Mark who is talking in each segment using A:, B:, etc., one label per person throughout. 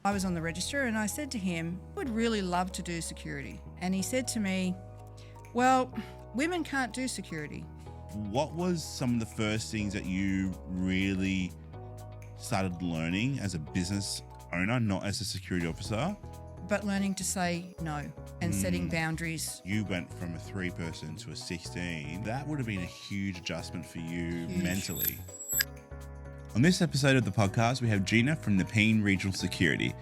A: I was on the register and I said to him, I would really love to do security. And he said to me, well, women can't do security.
B: What was some of the first things that you really started learning as a business owner, not as a security officer?
A: But learning to say no and setting boundaries.
B: You went from a 3-person to a 16. That would have been a huge adjustment for you mentally. On this episode of the podcast, we have Gina from the Peen Regional Security.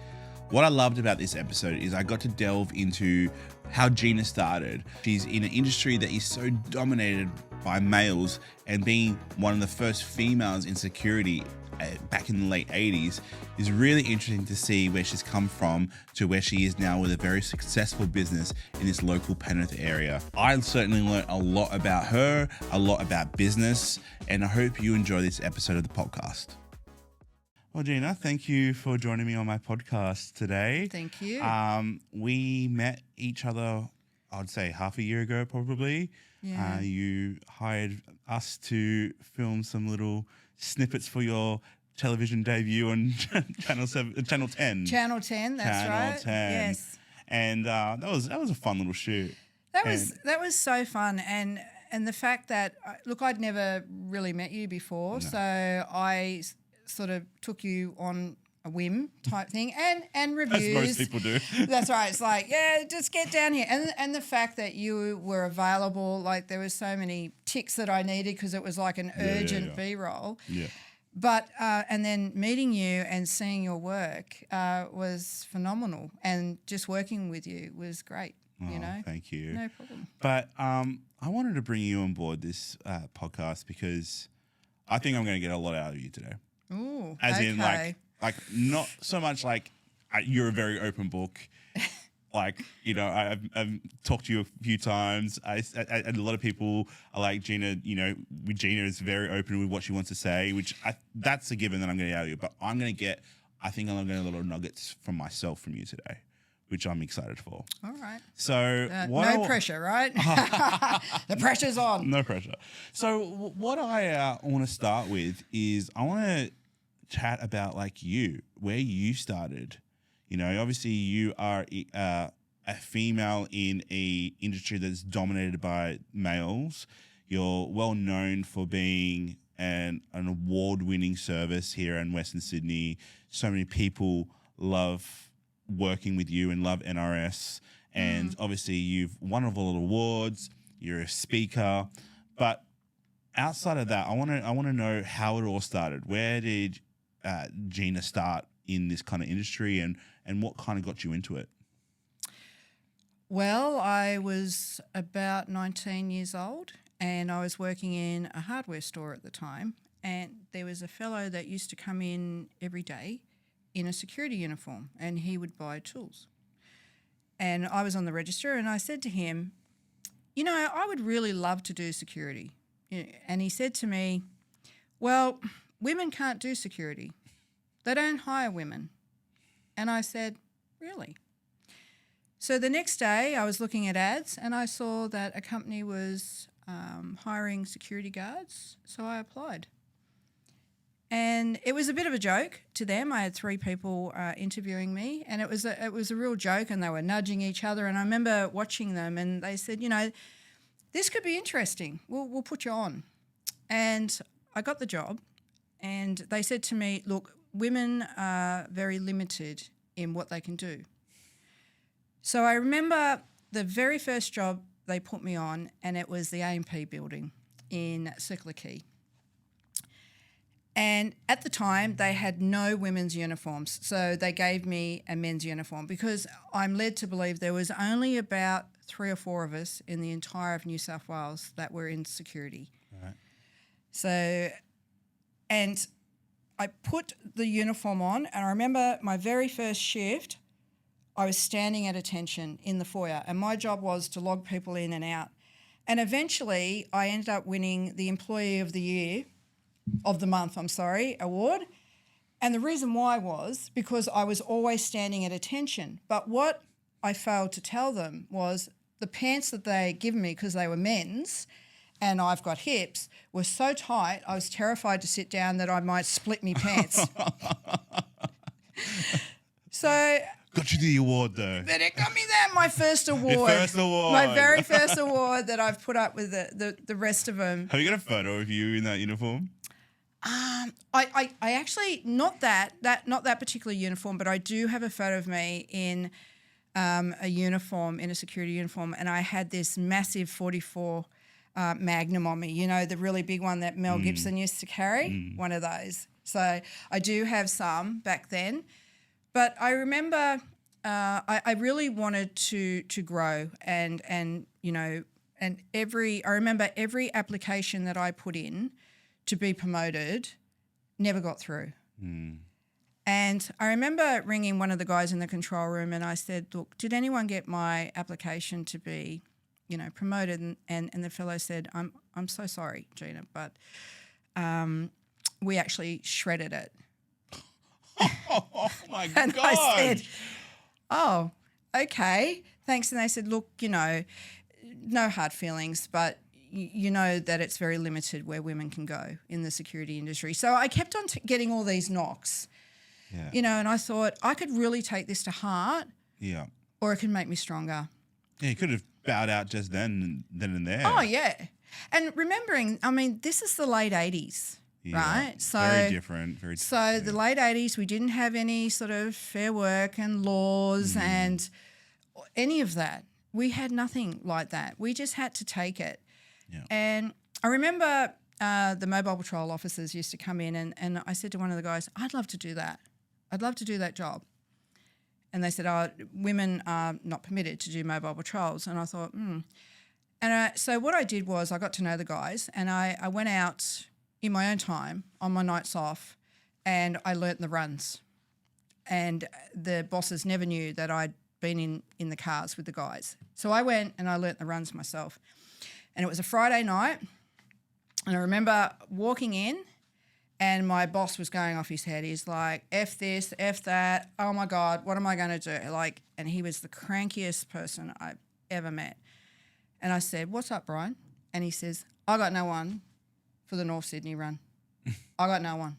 B: What I loved about this episode is I got to delve into how Gina started. She's in an industry that is so dominated by males, and being one of the first females in security back in the late 80s is really interesting to see where she's come from to where she is now with a very successful business in this local Penrith area. I certainly learned a lot about her, a lot about business, and I hope you enjoy this episode of the podcast. Well, Gina, thank you for joining me on my podcast today.
A: Thank you.
B: We met each other, I'd say half a year ago, probably.
A: Yeah.
B: You hired us to film some little snippets for your television debut on Channel 10.
A: Channel 10, that's
B: Channel
A: right.
B: 10.
A: Yes.
B: And that was a fun little shoot.
A: That was so fun, and the fact that I'd never really met you before, so I sort of took you on a whim type thing, and reviews.
B: As most people do.
A: That's right. It's like, yeah, just get down here, and the fact that you were available, like there was so many ticks that I needed because it was like an urgent B-roll.
B: Yeah.
A: But and then meeting you and seeing your work was phenomenal, and just working with you was great. You know,
B: Thank you.
A: No problem.
B: But I wanted to bring you on board this podcast because I think I'm going to get a lot out of you today.
A: Ooh,
B: As
A: okay.
B: in, like not so much like you're a very open book. Like, you know, I've talked to you a few times. A lot of people are like, Gina, you know, Gina is very open with what she wants to say, which that's a given that I'm going to get out of you. But I think I'm going to get a lot of nuggets from myself from you today, which I'm excited for.
A: All right.
B: So
A: no pressure, right? The pressure's on.
B: No pressure. So what I want to start with is I want to chat about like where you started. You know, obviously you are a female in a industry that's dominated by males. You're well known for being an award-winning service here in Western Sydney. So many people love working with you and love NRS. And obviously you've won a lot of awards. You're a speaker. But outside of that, I want to know how it all started. Where did Gina start in this kind of industry, and what kind of got you into it?
A: Well, I was about 19 years old, and I was working in a hardware store at the time, and there was a fellow that used to come in every day in a security uniform, and he would buy tools. And I was on the register, and I said to him, you know, I would really love to do security. And he said to me, well, women can't do security. They don't hire women. And I said, really? So the next day I was looking at ads and I saw that a company was hiring security guards, so I applied. And it was a bit of a joke to them. I had 3 people interviewing me, and it was a real joke, and they were nudging each other. And I remember watching them, and they said, you know, this could be interesting. We'll put you on. And I got the job, and they said to me, look, women are very limited in what they can do. So I remember the very first job they put me on, and it was the AMP building in Circular Quay. And at the time, they had no women's uniforms, so they gave me a men's uniform because I'm led to believe there was only about 3 or 4 of us in the entire of New South Wales that were in security.
B: Right.
A: So, and I put the uniform on, and I remember my very first shift, I was standing at attention in the foyer, and my job was to log people in and out. And eventually, I ended up winning the Employee of the Month award. And the reason why was because I was always standing at attention. But what I failed to tell them was the pants that they had given me, because they were men's and I've got hips, were so tight I was terrified to sit down that I might split me pants. So
B: Got you the award though.
A: but it got me my first award.
B: Your first award.
A: My very first award that I've put up with the rest of them.
B: Have you got a photo of you in that uniform?
A: I actually not that particular uniform, but I do have a photo of me in a uniform, in a security uniform, and I had this massive 44 Magnum on me. You know, the really big one that Mel Gibson used to carry. One of those. So I do have some back then, but I remember I really wanted to grow and you know, and I remember every application that I put in to be promoted never got through. And I remember ringing one of the guys in the control room and I said, look, did anyone get my application to be, you know, promoted? And the fellow said, I'm so sorry, Gina, but we actually shredded it.
B: Oh my
A: And
B: God.
A: I said, oh, okay, thanks. And they said, look, you know, no hard feelings, but you know that it's very limited where women can go in the security industry. So I kept on getting all these knocks, you know, and I thought I could really take this to heart or it can make me stronger.
B: Yeah, you could have bowed out just then and there.
A: Oh, yeah. And remembering, I mean, this is the late 80s, right? So
B: very different.
A: So the late 80s, we didn't have any sort of Fair Work and laws and any of that. We had nothing like that. We just had to take it.
B: Yeah.
A: And I remember the mobile patrol officers used to come in and I said to one of the guys, I'd love to do that. I'd love to do that job. And they said, oh, women are not permitted to do mobile patrols. And I thought, And so what I did was I got to know the guys and I went out in my own time on my nights off and I learnt the runs. And the bosses never knew that I'd been in the cars with the guys. So I went and I learnt the runs myself. And it was a Friday night and I remember walking in and my boss was going off his head. He's like, F this, F that. Oh, my God, what am I going to do? Like, and he was the crankiest person I've ever met. And I said, what's up, Brian? And he says, I got no one for the North Sydney run. I got no one.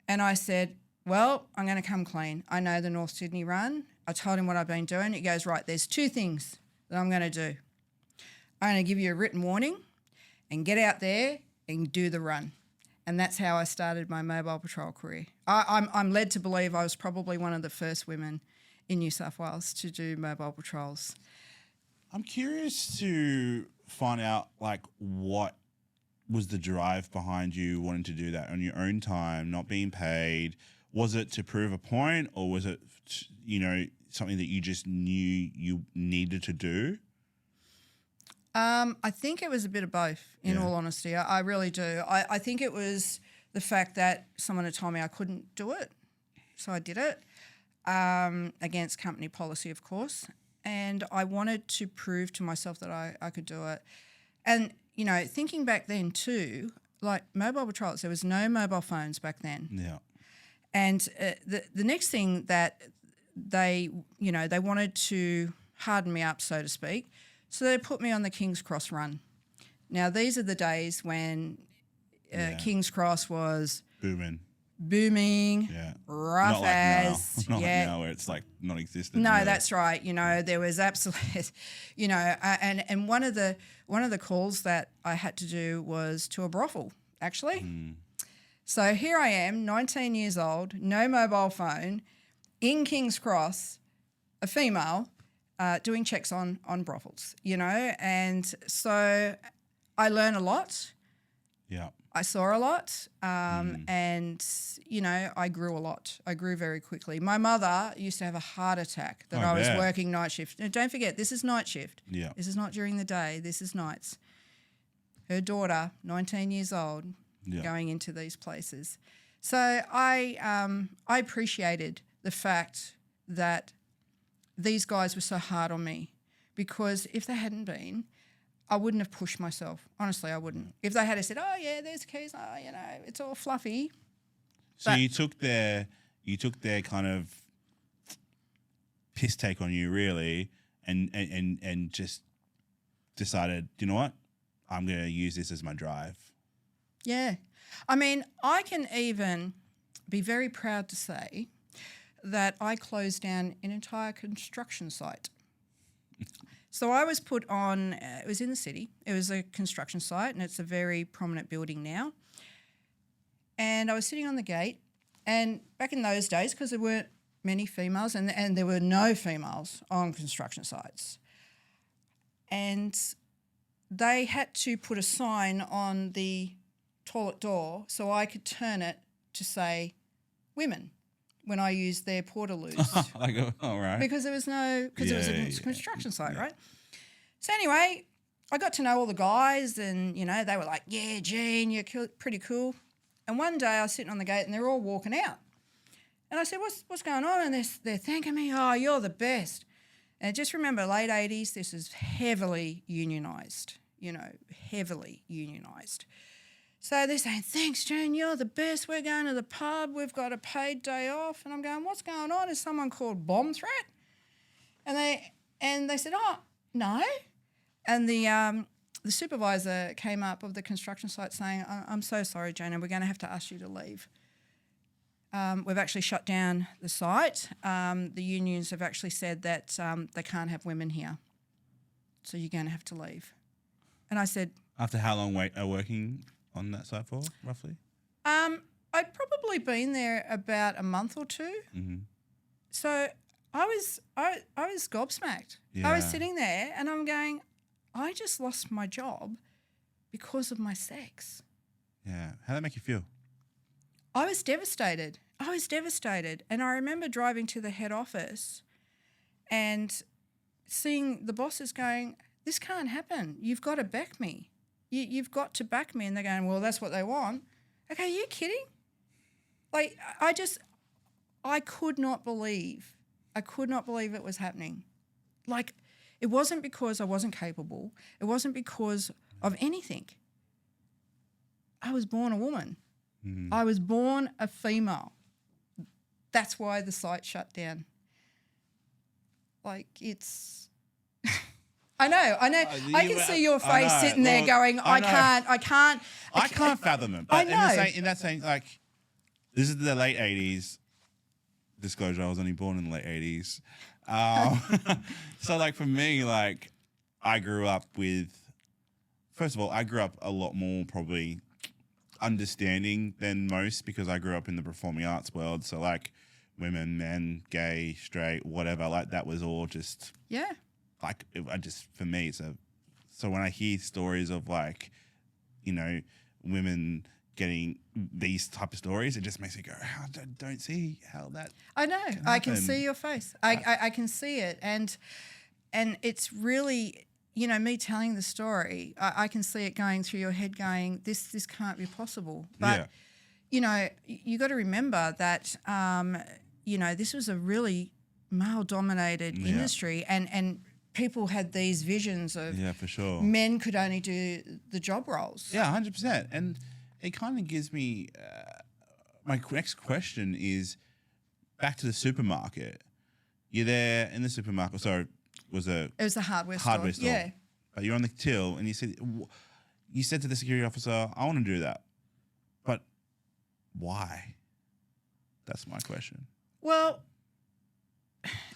A: And I said, well, I'm going to come clean. I know the North Sydney run. I told him what I've been doing. He goes, right, there's two things that I'm going to do. I'm going to give you a written warning and get out there and do the run. And that's how I started my mobile patrol career. I'm led to believe I was probably one of the first women in New South Wales to do mobile patrols.
B: I'm curious to find out, like, what was the drive behind you wanting to do that on your own time, not being paid? Was it to prove a point or was it, you know, something that you just knew you needed to do?
A: I think it was a bit of both, in all honesty. I really do. I think it was the fact that someone had told me I couldn't do it, so I did it, against company policy, of course. And I wanted to prove to myself that I could do it. And, you know, thinking back then too, like mobile patrols, there was no mobile phones back then.
B: Yeah.
A: And the next thing that they wanted to harden me up, so to speak, so they put me on the King's Cross run. Now, these are the days when King's Cross was
B: booming,
A: rough
B: not
A: as.
B: like now where it's like non-existent.
A: No,
B: really.
A: that's right. You know, there was absolutely, you know, and one of the calls that I had to do was to a brothel, actually. So here I am, 19 years old, no mobile phone, in King's Cross, a female, doing checks on brothels, you know, and so I learned a lot.
B: Yeah.
A: I saw a lot, and, you know, I grew a lot. I grew very quickly. My mother used to have a heart attack that I was working night shift. Now, don't forget, this is night shift.
B: Yeah.
A: This is not during the day. This is nights. Her daughter, 19 years old, going into these places. So I appreciated the fact that these guys were so hard on me, because if they hadn't been, I wouldn't have pushed myself. Honestly, I wouldn't. If they had said, oh, yeah, there's keys, oh, you know, it's all fluffy.
B: So you took their kind of piss take on you, really, and just decided, you know what, I'm going to use this as my drive.
A: Yeah. I mean, I can even be very proud to say that I closed down an entire construction site. So I was put on, it was in the city, it was a construction site and it's a very prominent building now. And I was sitting on the gate, and back in those days, because there weren't many females and there were no females on construction sites, and they had to put a sign on the toilet door so I could turn it to say women when I used their portaloos.
B: All right.
A: Because there was no, because it was a construction site, right? So anyway, I got to know all the guys and, they were like, yeah, Jean, you're pretty cool. And one day I was sitting on the gate and they're all walking out. And I said, what's going on? And they're thanking me, oh, you're the best. And just remember, late 80s, this is heavily unionised, heavily unionised. So they're saying, thanks, Jane, you're the best. We're going to the pub. We've got a paid day off. And I'm going, what's going on? Is someone called bomb threat? And they said, oh, no. And the supervisor came up of the construction site saying, I'm so sorry, Jane, we're going to have to ask you to leave. We've actually shut down the site. The unions have actually said that they can't have women here. So you're going to have to leave. And I said...
B: After how long working on that site for, roughly?
A: I'd probably been there about a month or two.
B: Mm-hmm.
A: So I was gobsmacked.
B: Yeah.
A: I was sitting there and I'm going, I just lost my job because of my sex.
B: Yeah. How did that make you feel?
A: I was devastated. And I remember driving to the head office and seeing the bosses going, this can't happen. You've got to back me. You've got to back me. And they're going, well, that's what they want. Okay, are you kidding? Like, I could not believe it was happening. Like, it wasn't because I wasn't capable. It wasn't because of anything. I was born a woman. Mm-hmm. I was born a female. That's why the site shut down. It's... I know. I can see your face sitting there going, I can't
B: fathom it. But in that sense, like, this is the late 80s. Disclosure, I was only born in the late 80s. So, like, for me, like, I grew up with... First of all, I grew up a lot more probably understanding than most because I grew up in the performing arts world. So, like, women, men, gay, straight, whatever, like, that was all just...
A: Yeah.
B: Like, for me, so when I hear stories of, like, women getting these type of stories, it just makes me go, I don't see how that...
A: I know. I can see your face. I can see it. And it's really, me telling the story, I can see it going through your head going, this can't be possible. But, you got to remember that, this was a really male-dominated industry and people had these visions of
B: for sure.
A: Men could only do the job roles.
B: Yeah, 100%. And it kind of gives me my next question is back to the supermarket. You're there in the supermarket. So it was a
A: hardware store. Yeah.
B: But you're on the till and you said to the security officer, I want to do that. But why? That's my question.
A: Well,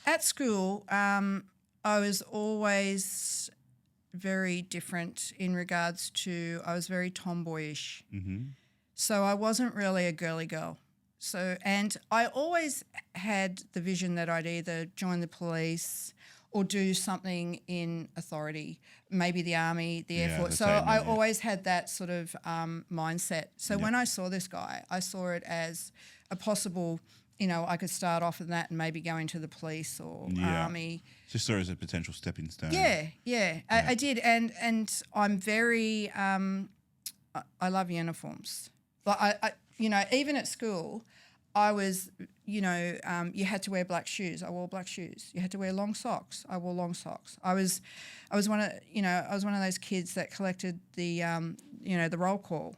A: at school, I was always very different in regards to I was very tomboyish. Mm-hmm. So I wasn't really a girly girl. And I always had the vision that I'd either join the police or do something in authority, maybe the Army, the Air Force. So I always had that sort of mindset. So when I saw this guy, I saw it as a possible... I could start off in that and maybe go into the police or Army.
B: Just saw it as a potential stepping stone.
A: Yeah. I did. And I'm very, I love uniforms. Like even at school, I was, you had to wear black shoes. I wore black shoes. You had to wear long socks. I wore long socks. I was one of those kids that collected the, the roll call.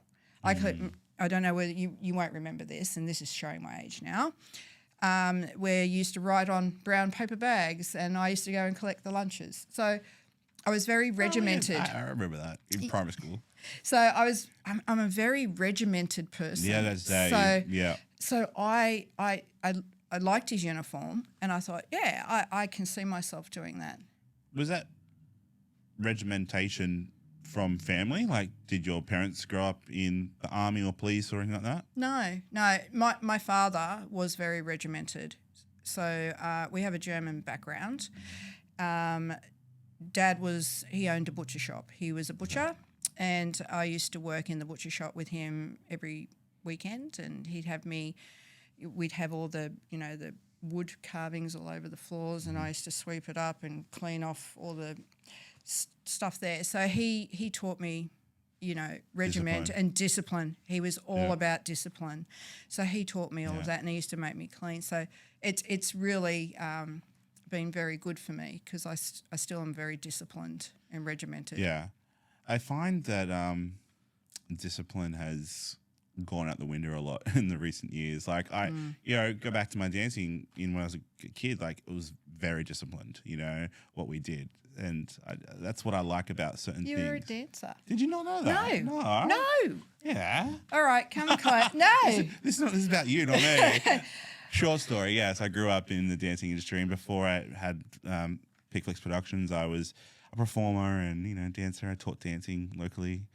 A: I don't know whether you won't remember this, and this is showing my age now, where you used to write on brown paper bags, and I used to go and collect the lunches. So I was very regimented.
B: I remember that in primary school.
A: So I'm a very regimented person.
B: Yeah, that's that.
A: So I I liked his uniform, and I thought, yeah, I can see myself doing that.
B: Was that regimentation from family? Like, did your parents grow up in the army or police or anything like that?
A: No. My father was very regimented. So we have a German background. Dad he owned a butcher shop. He was a butcher, and I used to work in the butcher shop with him every weekend, and we'd have all the wood carvings all over the floors, and I used to sweep it up and clean off all the stuff there. So he taught me, regiment and discipline. He was all about discipline. So he taught me all of that, and he used to make me clean. So it's really been very good for me because I still am very disciplined and regimented.
B: Yeah. I find that discipline has gone out the window a lot in the recent years. Like go back to my dancing when I was a kid, like it was very disciplined, what we did. And that's what I like about certain things.
A: You were a dancer.
B: Did you not know that?
A: No.
B: Yeah.
A: All right, come close. No.
B: This is about you, not me. Short story, yes. I grew up in the dancing industry, and before I had Pixflix Productions, I was a performer and, dancer. I taught dancing locally.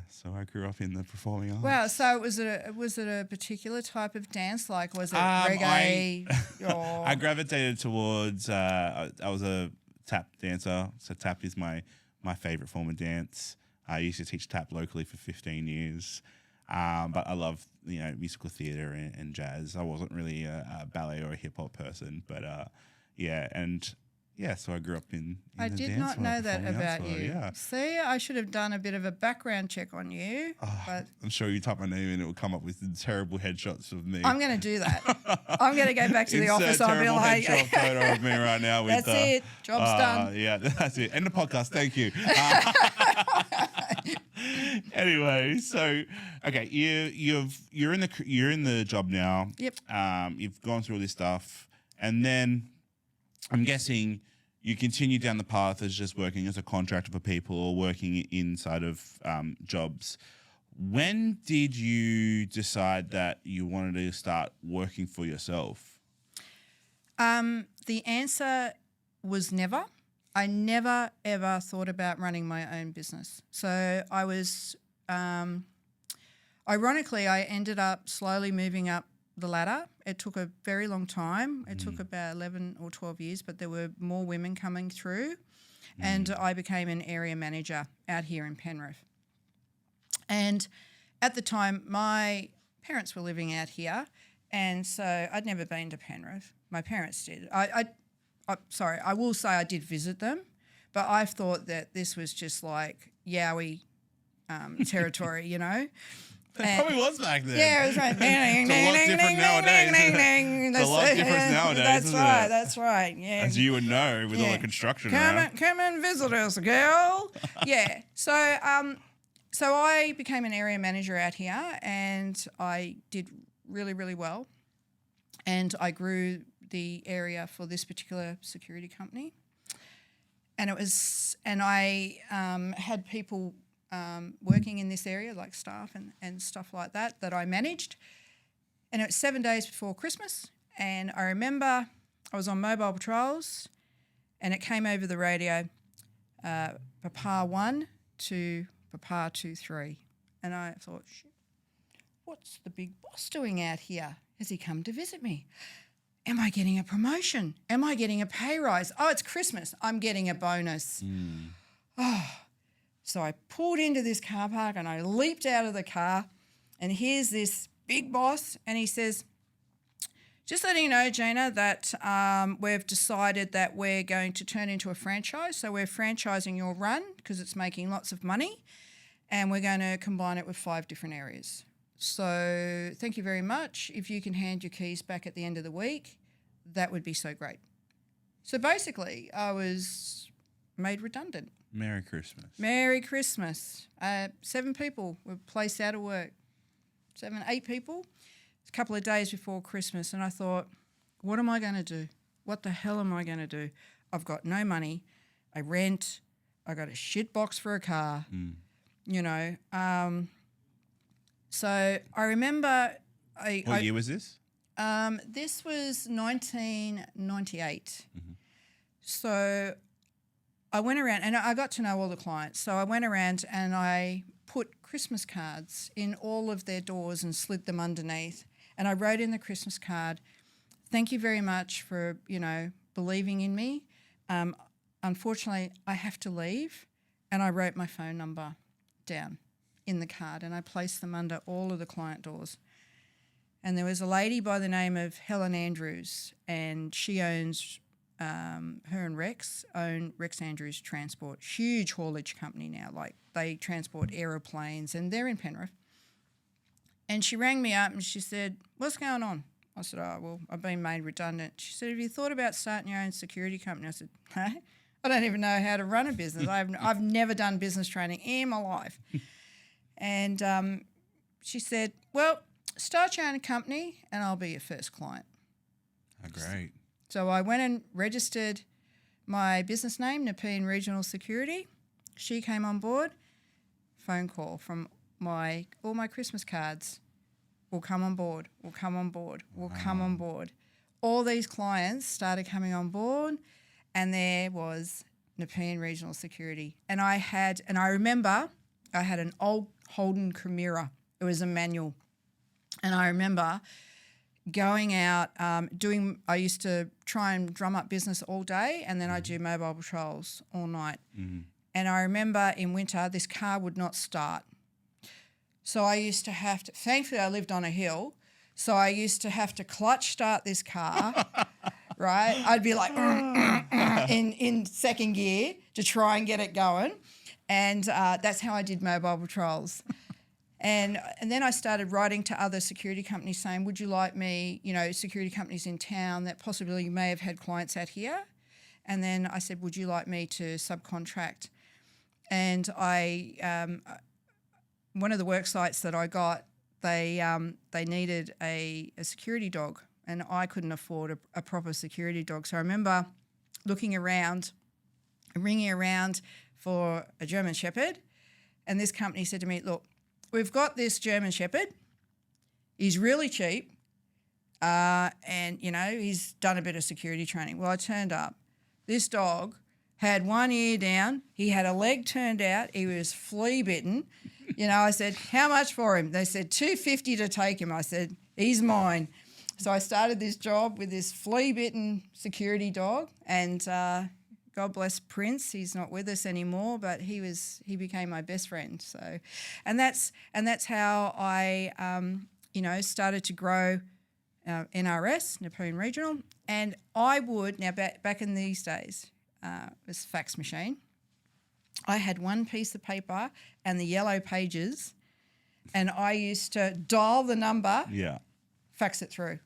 B: So I grew up in the performing arts.
A: Wow. So was it a particular type of dance? Like was it reggae?
B: I gravitated towards. I was a tap dancer. So tap is my favorite form of dance. I used to teach tap locally for 15 years. But I love musical theatre and jazz. I wasn't really a ballet or a hip hop person, but so I grew up in
A: I
B: the
A: did
B: dance
A: not know that about
B: world,
A: you.
B: Yeah.
A: See, I should have done a bit of a background check on you. But
B: I'm sure you type my name and it will come up with terrible headshots of me.
A: I'm going to do that. I'm going to go back to the office. I'll be like,
B: headshot photo of me right now. With,
A: that's it. Job's done.
B: Yeah, that's it. End the podcast. Thank you. Anyway, so okay, you're in the job now.
A: Yep.
B: You've gone through all this stuff, and then I'm guessing you continue down the path as just working as a contractor for people or working inside of jobs. When did you decide that you wanted to start working for yourself?
A: The answer was never. I never, ever thought about running my own business. So I was, ironically, I ended up slowly moving up the ladder. It took a very long time. It took about 11 or 12 years, but there were more women coming through. And I became an area manager out here in Penrith. And at the time, my parents were living out here, and so I'd never been to Penrith. My parents did. I will say I did visit them, but I thought that this was just like Yowie territory,
B: It probably was back then.
A: Yeah, it was right.
B: It's a lot different nowadays. It's a lot different nowadays, isn't it?
A: That's right. Yeah.
B: As you would know with all the construction around.
A: Come and visit us, girl. Yeah. So I became an area manager out here, and I did really, really well. And I grew the area for this particular security company. And I had people working in this area, like staff and stuff like that I managed. And it was 7 days before Christmas. And I remember I was on mobile patrols, and it came over the radio, Papa 1 to Papa 2, 3. And I thought, shit, what's the big boss doing out here? Has he come to visit me? Am I getting a promotion? Am I getting a pay rise? Oh, it's Christmas. I'm getting a bonus. Oh. So I pulled into this car park and I leaped out of the car, and here's this big boss, and he says, just letting you know, Gina, that we've decided that we're going to turn into a franchise. So we're franchising your run because it's making lots of money, and we're going to combine it with 5 different areas. So thank you very much. If you can hand your keys back at the end of the week, that would be so great. So basically, I was made redundant.
B: Merry Christmas.
A: Merry Christmas. 7 people were placed out of work. 7, 8 people. It's a couple of days before Christmas, and I thought, what am I going to do? What the hell am I going to do? I've got no money. I rent. I got a shit box for a car. So I remember...
B: What year was this?
A: This was 1998. So I went around and I got to know all the clients. So I went around and I put Christmas cards in all of their doors and slid them underneath. And I wrote in the Christmas card, "Thank you very much for, believing in me. Unfortunately, I have to leave." And I wrote my phone number down in the card and I placed them under all of the client doors. And there was a lady by the name of Helen Andrews, and she owns, her and Rex own Rex Andrews Transport, huge haulage company now. Like they transport aeroplanes and they're in Penrith. And she rang me up and she said, "What's going on?" I said, "Oh, well, I've been made redundant." She said, "Have you thought about starting your own security company?" I said, "Hey, I don't even know how to run a business. I've never done business training in my life." And she said, "Well, start your own company and I'll be your first client."
B: Oh, great.
A: So I went and registered my business name, Nepean Regional Security. She came on board. Phone call from all my Christmas cards. "We'll come on board. We'll come on board. We'll come on board." All these clients started coming on board, and there was Nepean Regional Security. And I remember I had an old Holden Chimera. It was a manual. And I remember going out, I used to try and drum up business all day, and then I'd do mobile patrols all night. And I remember in winter, this car would not start. So I used to have to, thankfully I lived on a hill, so I used to have to clutch start this car, right? I'd be like in second gear to try and get it going. And that's how I did mobile patrols. And then I started writing to other security companies saying, "Would you like me, security companies in town that possibly you may have had clients at here?" And then I said, "Would you like me to subcontract?" And one of the work sites that I got, they needed a security dog, and I couldn't afford a proper security dog. So I remember looking around, ringing around for a German Shepherd, and this company said to me, "Look, we've got this German Shepherd. He's really cheap, and, he's done a bit of security training." Well, I turned up. This dog had one ear down. He had a leg turned out. He was flea bitten. I said, "How much for him?" They said, $250 to take him. I said, "He's mine." So I started this job with this flea bitten security dog, and God bless Prince. He's not with us anymore, but he became my best friend. So, and that's how I started to grow NRS, Nepean Regional. And I would now back in these days, it was fax machine. I had one piece of paper and the yellow pages, and I used to dial the number, fax it through,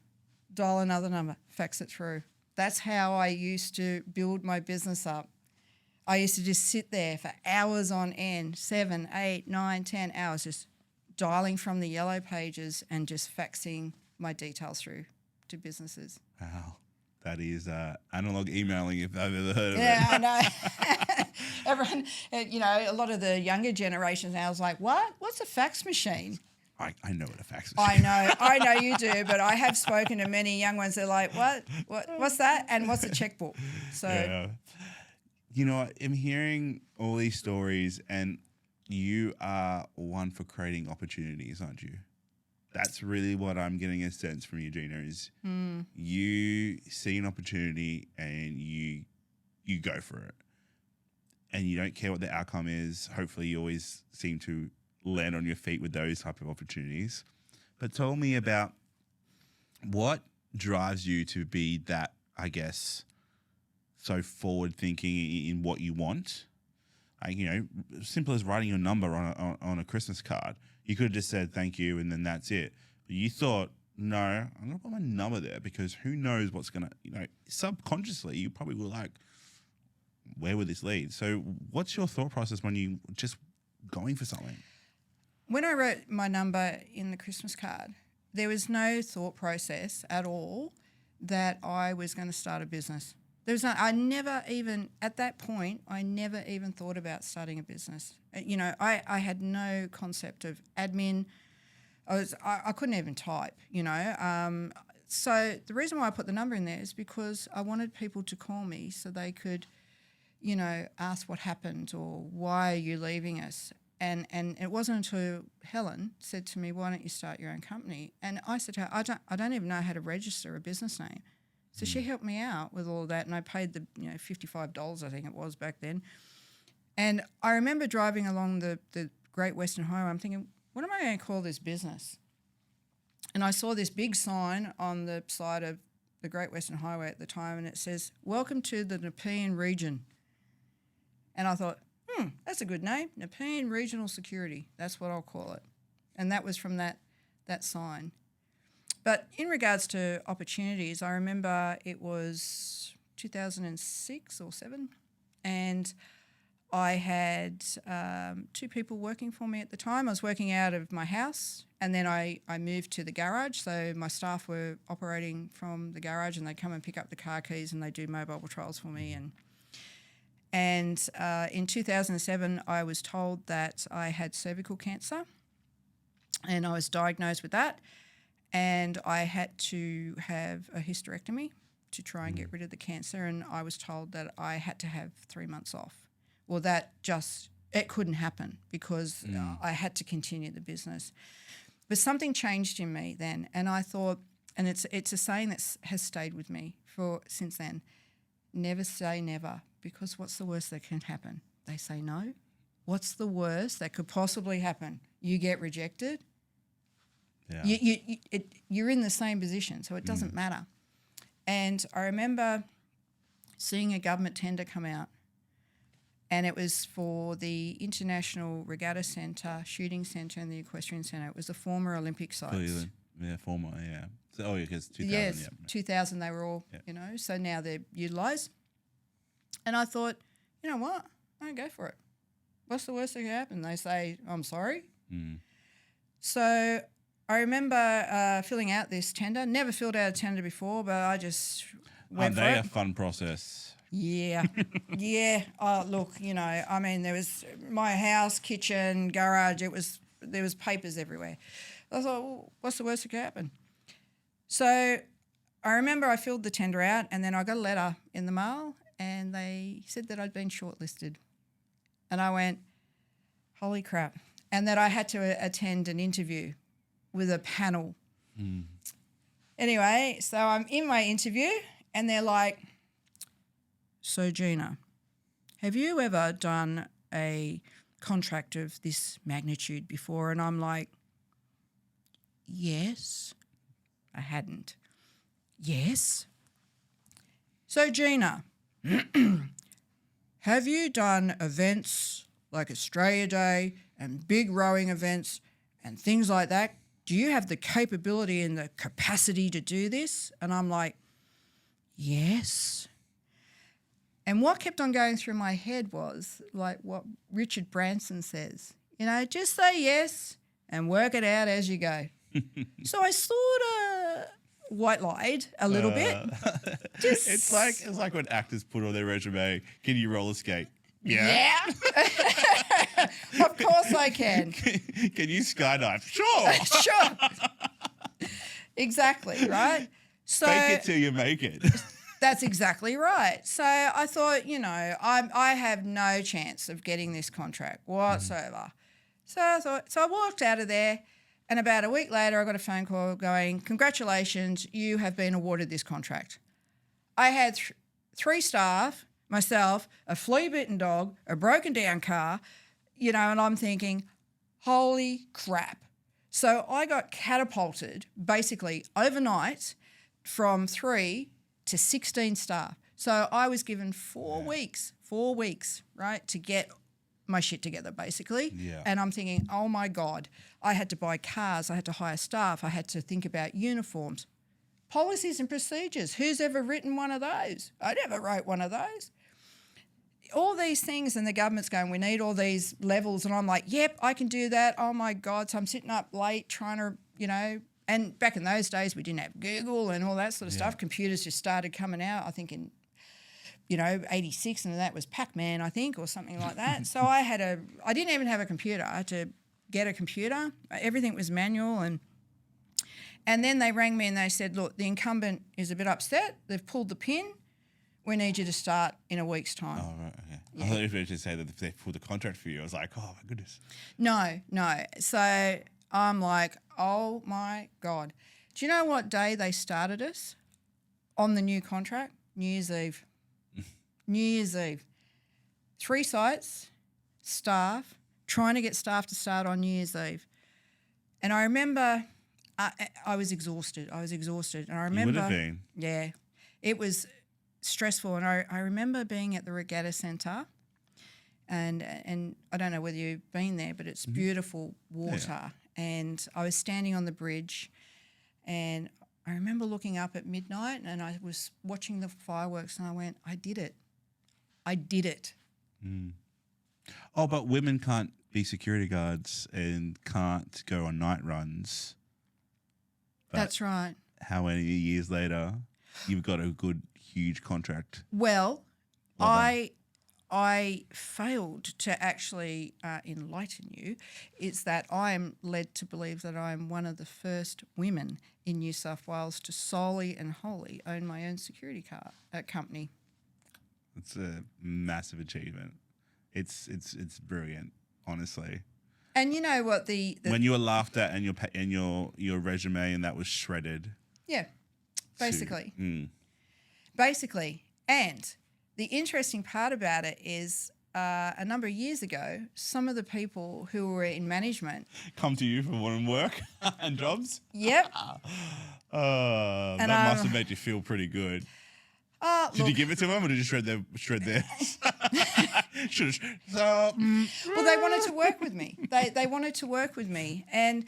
A: dial another number, fax it through. That's how I used to build my business up. I used to just sit there for hours on end, 7, 8, 9, 10 hours, just dialing from the yellow pages and just faxing my details through to businesses.
B: Wow. That is analog emailing if I've ever heard of it.
A: Yeah, I know. Everyone, a lot of the younger generations now is like, "What? What's a fax machine?"
B: I know what a fax machine is.
A: I know you do, but I have spoken to many young ones. They're like, what's that? And what's a checkbook? So,
B: I'm hearing all these stories, and you are one for creating opportunities, aren't you? That's really what I'm getting a sense from you, Gina, is you see an opportunity and you go for it. And you don't care what the outcome is. Hopefully you always seem to land on your feet with those type of opportunities. But tell me about what drives you to be that, I guess, so forward thinking in what you want. Simple as writing your number on a Christmas card. You could have just said thank you and then that's it. But you thought, no, I'm going to put my number there because who knows what's going to, subconsciously you probably were like, where would this lead? So what's your thought process when you just going for something?
A: When I wrote my number in the Christmas card, there was no thought process at all that I was going to start a business. At that point, I never even thought about starting a business. I had no concept of admin. I couldn't even type, So the reason why I put the number in there is because I wanted people to call me so they could, ask what happened or why are you leaving us? And it wasn't until Helen said to me, why don't you start your own company? And I said to her, I don't even know how to register a business name. So she helped me out with all of that, and I paid the $55, I think it was back then. And I remember driving along the Great Western Highway. I'm thinking, what am I going to call this business? And I saw this big sign on the side of the Great Western Highway at the time, and it says, "Welcome to the Nepean region." And I thought, that's a good name, Nepean Regional Security. That's what I'll call it. And that was from that sign. But in regards to opportunities, I remember it was 2006 or 7, and I had 2 people working for me at the time. I was working out of my house, and then I moved to the garage. So my staff were operating from the garage, and they'd come and pick up the car keys, and they'd do mobile patrols for me. And in 2007, I was told that I had cervical cancer, and I was diagnosed with that. And I had to have a hysterectomy to try and get rid of the cancer, and I was told that I had to have 3 months off. Well, it couldn't happen because I had to continue the business. But something changed in me then, and I thought, and it's a saying that has stayed with me since then, never say never, because what's the worst that can happen? They say no. What's the worst that could possibly happen? You get rejected. Yeah. You're in the same position, so it doesn't matter. And I remember seeing a government tender come out, and it was for the International Regatta Centre, Shooting Centre and the Equestrian Centre. It was the former Olympic sites.
B: Yeah, former, yeah. So, because 2000,
A: yes, 2000 they were all, so now they're utilised. And I thought, you know what, I'll go for it. What's the worst that can happen? They say, I'm sorry. So I remember filling out this tender. Never filled out a tender before, but I just went for it.
B: Aren't they a fun process?
A: Yeah. Yeah. Oh, look, there was my house, kitchen, garage. There was papers everywhere. I thought, well, what's the worst that could happen? So I remember I filled the tender out, and then I got a letter in the mail, and they said that I'd been shortlisted. And I went, holy crap. And that I had to attend an interview with a panel. Anyway, so I'm in my interview, and they're like, so Gina, have you ever done a contract of this magnitude before? And I'm like, yes. I hadn't. Yes. So Gina, have you done events like Australia Day and big rowing events and things like that? Do you have the capability and the capacity to do this? And I'm like, yes. And what kept on going through my head was like what Richard Branson says, just say yes and work it out as you go. So I sort of white lied a little bit.
B: It's like when actors put on their resume, can you roller skate?
A: Yeah. Of course I can.
B: Can you skydive? Sure.
A: Sure. Exactly, right? So
B: fake it till you make it.
A: That's exactly right. So I thought, I have no chance of getting this contract whatsoever. So I walked out of there, and about a week later I got a phone call going, congratulations, you have been awarded this contract. I had 3 staff, myself, a flea-bitten dog, a broken down car, and I'm thinking, holy crap. So I got catapulted basically overnight from 3 to 16 staff. So I was given 4 weeks, right, to get my shit together basically.
B: Yeah.
A: And I'm thinking, oh my God, I had to buy cars, I had to hire staff, I had to think about uniforms. Policies and procedures, who's ever written one of those? I never wrote one of those. All these things, and the government's going, we need all these levels, and I'm like, yep, I can do that. Oh my God, so I'm sitting up late trying to, and back in those days we didn't have Google and all that sort of stuff. Computers just started coming out, I think in 86, and that was Pac-Man, I think, or something like that. So I didn't even have a computer. I had to get a computer. Everything was manual, And then they rang me and they said, look, the incumbent is a bit upset. They've pulled the pin. We need you to start in a week's time.
B: Oh, right, okay.
A: Yeah.
B: I thought you were going to say that if they pulled the contract for you. I was like, oh, my goodness.
A: No. So I'm like, oh, my God. Do you know what day they started us on the new contract? New Year's Eve. New Year's Eve. 3 sites, staff, trying to get staff to start on New Year's Eve. And I remember I was exhausted. And I remember,
B: You would have been.
A: Yeah, it was stressful. And I remember being at the regatta centre, and I don't know whether you've been there, but it's beautiful water.
B: Yeah.
A: And I was standing on the bridge, and I remember looking up at midnight, and I was watching the fireworks, and I went, I did it.
B: Mm. Oh, but women can't be security guards and can't go on night runs. But
A: That's right.
B: how many years later, you've got a good, huge contract?
A: Well,
B: Well done.
A: I failed to actually enlighten you. It's that I am led to believe that I am one of the first women in New South Wales to solely and wholly own my own security company.
B: It's a massive achievement. It's brilliant, honestly.
A: And you know what
B: When you were laughed at and your resume and that was shredded.
A: Yeah, basically.
B: Mm.
A: And the interesting part about it is a number of years ago, some of the people who were in management
B: Come to you for wanting work and jobs.
A: Yep.
B: That must have made you feel pretty good. Did you give it to them, or did you shred their?
A: Well, they wanted to work with me. They wanted to work with me, and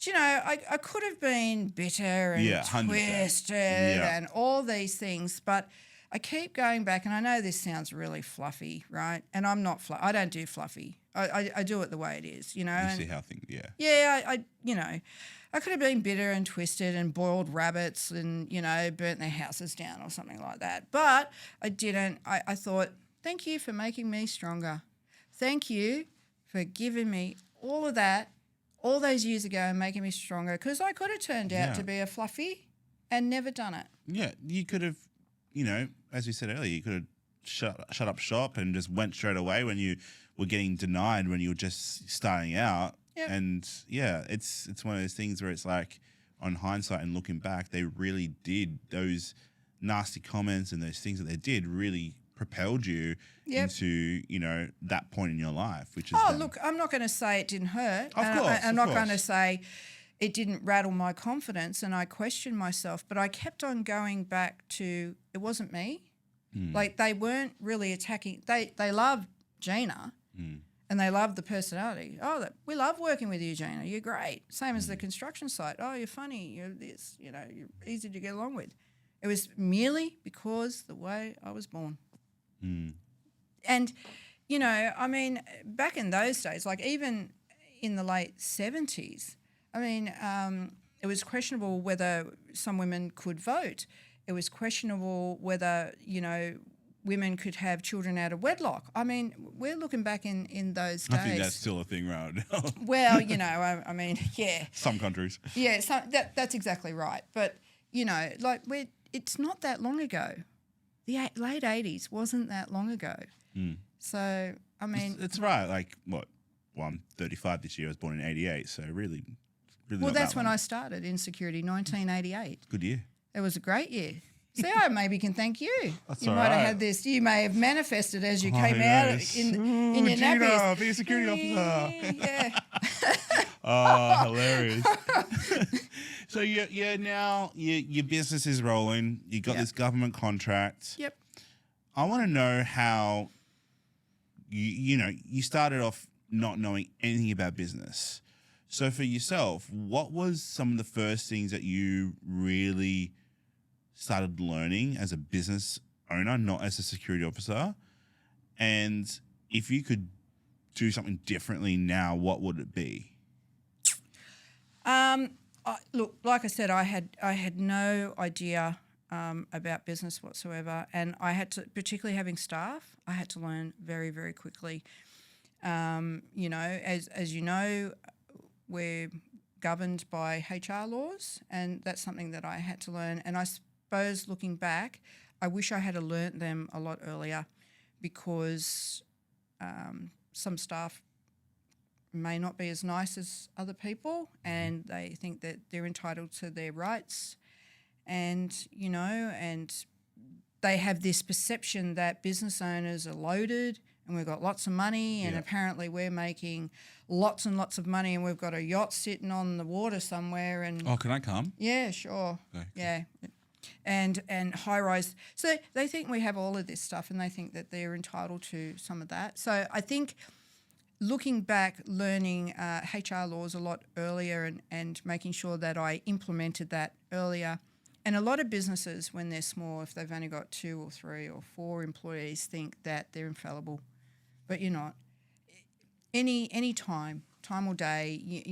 A: you know, I could have been bitter and
B: 100%.
A: twisted and all these things, but I keep going back, and I know this sounds really fluffy, right? And I'm not I don't do fluffy. I do it the way it is, you know.
B: You
A: and
B: see how things,
A: yeah, I could have been bitter and twisted and boiled rabbits and, you know, burnt their houses down or something like that. But I didn't. I thought, thank you for making me stronger. Thank you for giving me all of that all those years ago and making me stronger, because I could have turned out to be a fluffy and never done it.
B: Yeah, you could have, you know, as we said earlier, you could have shut up shop and just went straight away when you were getting denied when you were just starting out.
A: Yep.
B: And yeah, it's one of those things where it's like, on hindsight and looking back, they really did, those nasty comments and those things that they did really propelled you into, you know, that point in your life, which is
A: look, I'm not going to say it didn't hurt.
B: Of course,
A: I'm not going to say it didn't rattle my confidence, and I questioned myself, but I kept on going back to, it wasn't me. Like, they weren't really attacking. They love Gina. And they love the personality. Oh, we love working with you, Gina. You're great. Same as the construction site. Oh, you're funny. You're this. You know, you're easy to get along with. It was merely because the way I was born. And, you know, I mean, back in those days, like even in the late 70s, I mean, it was questionable whether some women could vote. It was questionable whether, you know, women could have children out of wedlock. I mean, we're looking back in those days.
B: I think that's still a thing right now.
A: Well, you know, I mean, yeah.
B: Some countries.
A: Yeah, that's exactly right. But, you know, like it's not that long ago. The late 80s wasn't that long ago. So, I mean...
B: It's right. Like, what? Well, I'm 35 this year. I was born in 88, so really
A: well, that's when I started in security, 1988.
B: Good year.
A: It was a great year. So I maybe can thank you.
B: That's
A: you
B: all
A: might have
B: right.
A: had this. You may have manifested as you came out in your
B: Gina,
A: nappies.
B: be a security officer.
A: Yeah.
B: Oh, hilarious. So you're now your business is rolling. You got this government contract.
A: Yep.
B: I want to know how you started off not knowing anything about business. So for yourself, what was some of the first things that you really started learning as a business owner, not as a security officer? And if you do something differently now, what would it be?
A: Look, like I said, I had no idea about business whatsoever, and I had to, particularly having staff, I had to learn very, very quickly. You know, as you know, we're governed by HR laws, and that's something that I had to learn. And I suppose looking back, I wish I had learnt them a lot earlier, because some staff may not be as nice as other people, and they think that they're entitled to their rights, and and they have this perception that business owners are loaded and we've got lots of money, and apparently we're making lots and lots of money, and we've got a yacht sitting on the water somewhere. And
B: can I come?
A: Yeah, sure.
B: Okay.
A: Yeah. And high rise. So they think we have all of this stuff, and they think that they're entitled to some of that. So I think looking back, learning HR laws a lot earlier and making sure that I implemented that earlier. And a lot of businesses, when they're small, if they've only got 2 or 3 or 4 employees, think that they're infallible, but you're not. Any time or day,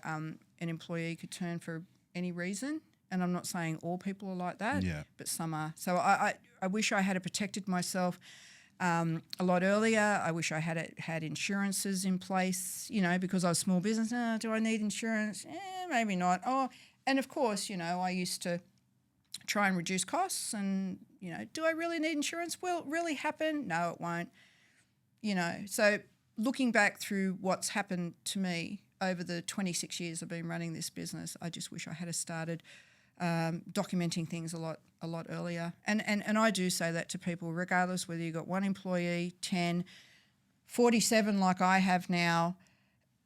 A: an employee could turn for any reason. And I'm not saying all people are like that, but some are. So I wish I had protected myself a lot earlier. I wish I had insurances in place, because I was a small business. Do I need insurance? Maybe not. And of course, I used to try and reduce costs, and, do I really need insurance? Will it really happen? No, it won't. So looking back through what's happened to me over the 26 years I've been running this business, I just wish I had started documenting things a lot earlier. And I do say that to people, regardless whether you've got 1 employee, 10, 47 like I have now,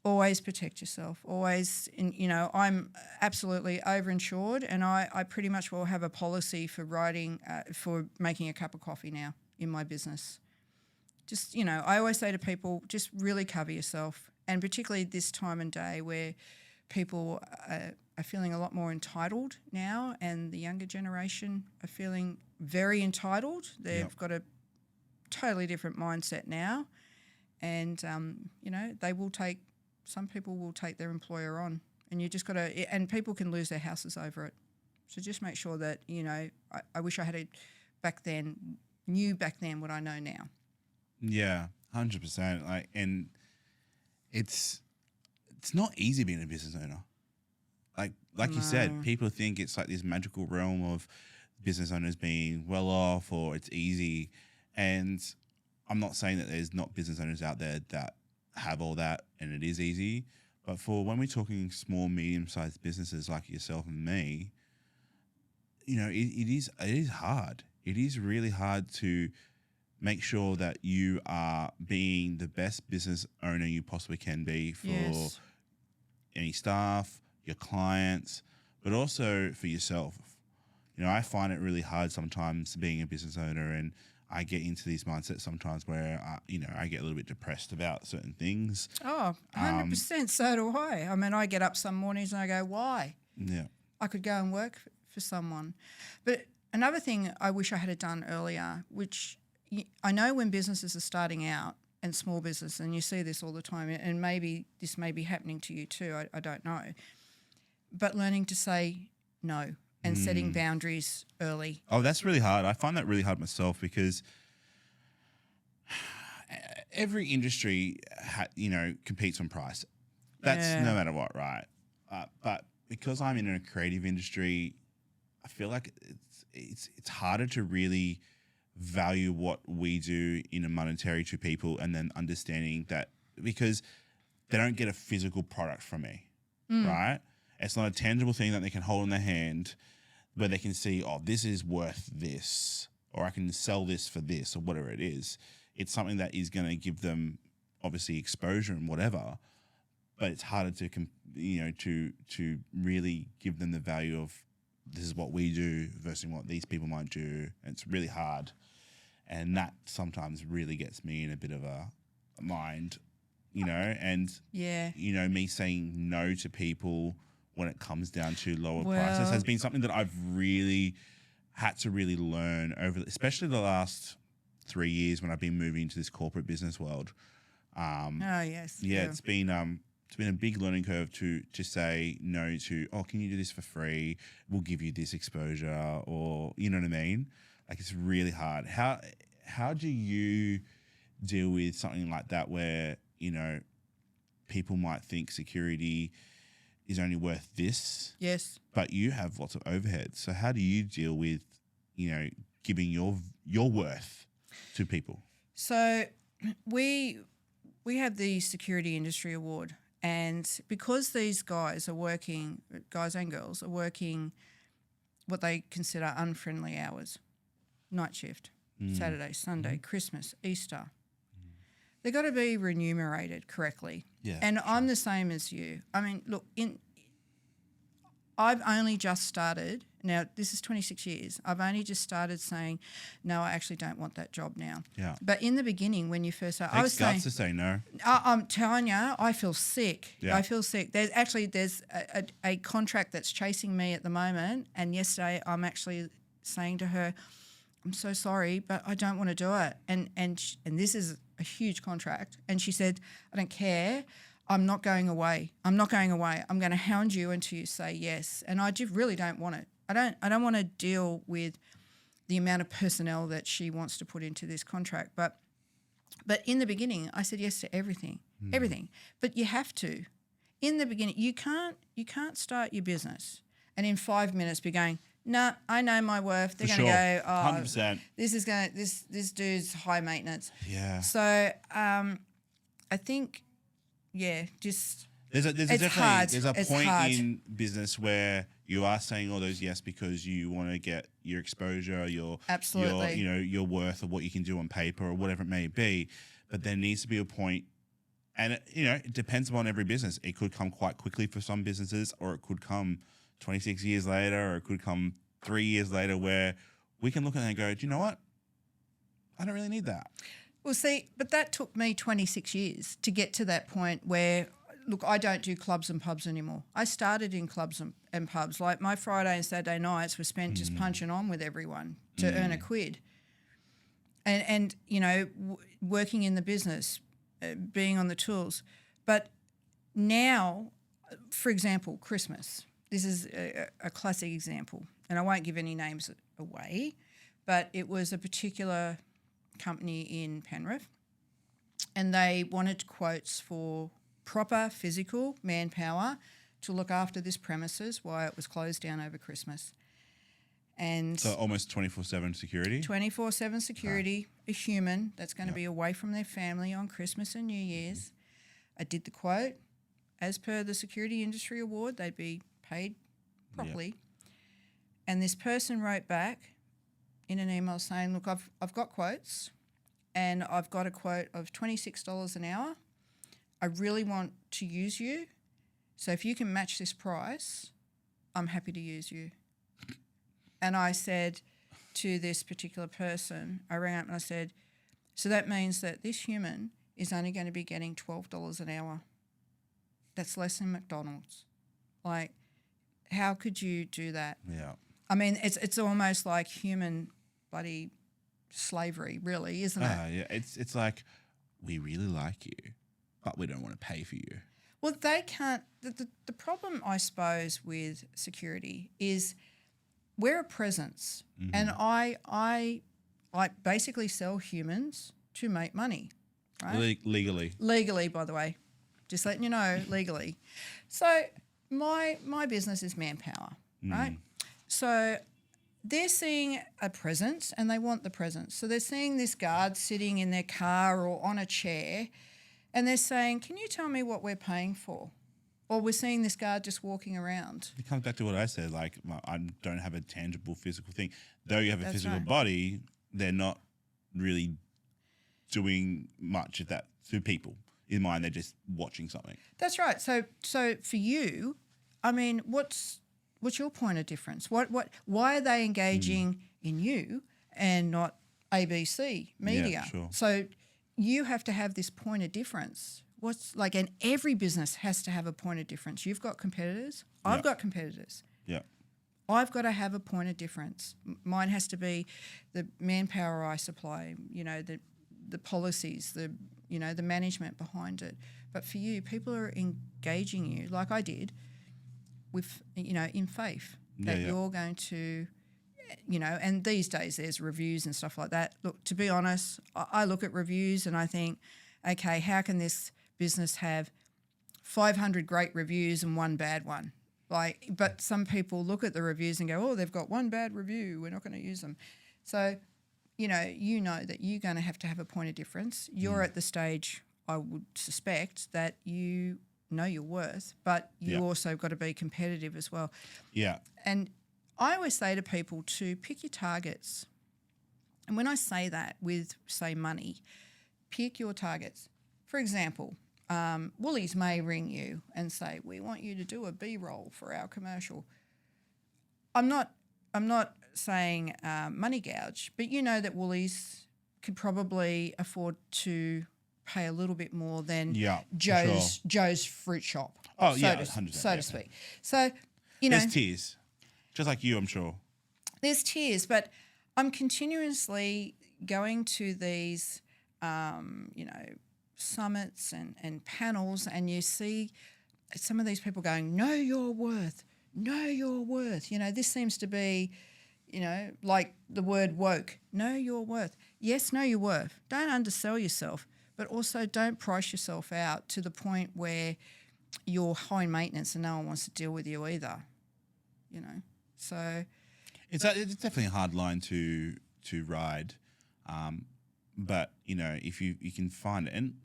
A: always protect yourself. Always, I'm absolutely overinsured, and I pretty much will have a policy for for making a cup of coffee now in my business. Just, I always say to people, just really cover yourself, and particularly this time and day where people are feeling a lot more entitled now, and the younger generation are feeling very entitled. They've got a totally different mindset now, and, some people will take their employer on, and you just got to, and people can lose their houses over it. So just make sure that, I wish I had knew back then what I know now.
B: Yeah, 100%. And it's not easy being a business owner. Like you said, people think it's like this magical realm of business owners being well off, or it's easy. And I'm not saying that there's not business owners out there that have all that and it is easy. But for when we're talking small, medium-sized businesses like yourself and me, it is hard. It is really hard to make sure that you are being the best business owner you possibly can be for any staff, your clients, but also for yourself. I find it really hard sometimes being a business owner, and I get into these mindsets sometimes where, I get a little bit depressed about certain things.
A: Oh, 100%. So do I. I mean, I get up some mornings and I go, why?
B: Yeah.
A: I could go and work for someone. But another thing I wish I had done earlier, which I know when businesses are starting out, and small business, and you see this all the time, and maybe this may be happening to you too, I don't know, but learning to say no and setting boundaries early.
B: Oh, that's really hard. I find that really hard myself, because every industry, competes on price. That's no matter what, right? But because I'm in a creative industry, I feel like it's harder to really value what we do in a monetary to people, and then understanding that, because they don't get a physical product from me, right? It's not a tangible thing that they can hold in their hand, where they can see, this is worth this, or I can sell this for this, or whatever it is. It's something that is going to give them obviously exposure and whatever, but it's harder to really give them the value of, this is what we do versus what these people might do. And it's really hard. And that sometimes really gets me in a bit of a mind, and, me saying no to people when it comes down to lower prices has been something that I've really had to really learn over, especially the last 3 years when I've been moving into this corporate business world. It's been a big learning curve to say no to, can you do this for free? We'll give you this exposure, or, you know what I mean? Like, it's really hard. How do you deal with something like that, where, people might think security is only worth this.
A: Yes.
B: But you have lots of overheads. So how do you deal with, giving your worth to people?
A: So we have the Security Industry Award, and because these guys and girls are working what they consider unfriendly hours, night shift, Saturday, Sunday, Christmas, Easter, they've got to be remunerated correctly.
B: Yeah,
A: and I'm the same as you. I mean, look, I've only just started. Now, this is 26 years. I've only just started saying, no, I actually don't want that job now.
B: Yeah.
A: But in the beginning, when you first started,
B: I
A: was saying,
B: to say no.
A: I'm telling you, I feel sick.
B: Yeah.
A: I feel sick. There's a contract that's chasing me at the moment, and yesterday I'm actually saying to her, I'm so sorry, but I don't want to do it. And this is a huge contract. And she said, I don't care. I'm not going away. I'm not going away. I'm going to hound you until you say yes. And I just really don't want it. I don't want to deal with the amount of personnel that she wants to put into this contract. But in the beginning, I said yes to everything. But you have to. In the beginning, you can't start your business and in 5 minutes be going, no, I know my worth. They're going to go, oh,
B: 100%.
A: This dude's high maintenance.
B: Yeah.
A: So I think, just
B: there's a point
A: hard.
B: in business where you are saying all those yes because you want to get your exposure,
A: Absolutely.
B: your worth of what you can do on paper or whatever it may be. But there needs to be a point, and it depends upon every business. It could come quite quickly for some businesses, or it could come 26 years later, or it could come 3 years later, where we can look at it and go, do you know what? I don't really need that.
A: Well, see, but that took me 26 years to get to that point where, look, I don't do clubs and pubs anymore. I started in clubs and pubs. Like my Friday and Saturday nights were spent just punching on with everyone to earn a quid. And working in the business, being on the tools. But now, for example, Christmas. This is a classic example, and I won't give any names away, but it was a particular company in Penrith, and they wanted quotes for proper physical manpower to look after this premises while it was closed down over Christmas. And
B: so almost 24/7 security?
A: 24/7 security, a human that's going to be away from their family on Christmas and New Year's. I did the quote. As per the Security Industry Award, they'd be paid properly. Yep. And this person wrote back in an email saying, look, I've got quotes, and I've got a quote of $26 an hour. I really want to use you. So if you can match this price, I'm happy to use you. And I said to this particular person, I rang up and I said, so that means that this human is only going to be getting $12 an hour. That's less than McDonald's. Like, how could you do that?
B: Yeah.
A: I mean, it's almost like human bloody slavery, really, isn't it?
B: Yeah. It's like, we really like you, but we don't want to pay for you.
A: Well, they can't. The problem, I suppose, with security is we're a presence, and I basically sell humans to make money, right? Legally, by the way, just letting you know, legally. So my business is manpower, right? So they're seeing a presence and they want the presence. So they're seeing this guard sitting in their car or on a chair, and they're saying, can you tell me what we're paying for? Or we're seeing this guard just walking around.
B: It comes back to what I said, like, I don't have a tangible physical thing. Though you have a physical
A: right.
B: body, they're not really doing much of that to people. In mind, they're just watching something.
A: That's right. So for you, I mean, what's your point of difference? Why are they engaging in you and not ABC media?
B: Yeah, sure.
A: So you have to have this point of difference. And every business has to have a point of difference. You've got competitors. I've got competitors.
B: Yeah.
A: I've got to have a point of difference. Mine has to be the manpower I supply, the policies, the management behind it. But for you, people are engaging you, like I did, with, in faith that you're going to, and these days there's reviews and stuff like that. Look, to be honest, I look at reviews and I think, okay, how can this business have 500 great reviews and one bad one. But some people look at the reviews and go, oh, they've got one bad review, we're not going to use them. So, you know that you're going to have a point of difference. You're at the stage, I would suspect, that you know your worth, but you also got to be competitive as well.
B: Yeah.
A: And I always say to people to pick your targets. And when I say that with, say, money, pick your targets. For example, Woolies may ring you and say, we want you to do a B-roll for our commercial. I'm not saying money gouge, but you know that Woolies could probably afford to pay a little bit more than Joe's fruit shop.
B: Oh, yeah, 100%.
A: So to speak. So, you know.
B: There's tiers. Just like you, I'm sure.
A: There's tiers, but I'm continuously going to these, summits and panels, and you see some of these people going, know your worth, know your worth. You know, this seems to be, like the word woke, know your worth. Yes, know your worth. Don't undersell yourself, but also don't price yourself out to the point where you're high maintenance and no one wants to deal with you either, So
B: it's definitely a hard line to ride, but if you can find it, and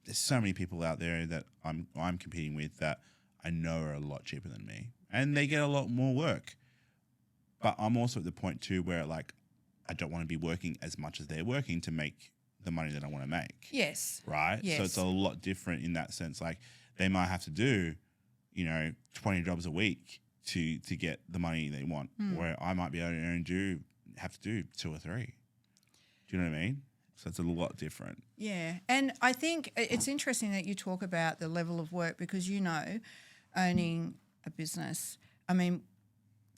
B: there's so many people out there that I'm competing with that I know are a lot cheaper than me, and they get a lot more work. But I'm also at the point too where I don't want to be working as much as they're working to make the money that I want to make.
A: Yes.
B: Right.
A: Yes.
B: So it's a lot different in that sense. Like they might have to do, 20 jobs a week to get the money they want, where I might be able to have to do 2 or 3. Do you know what I mean? So it's a lot different.
A: Yeah. And I think it's interesting that you talk about the level of work because, owning a business, I mean,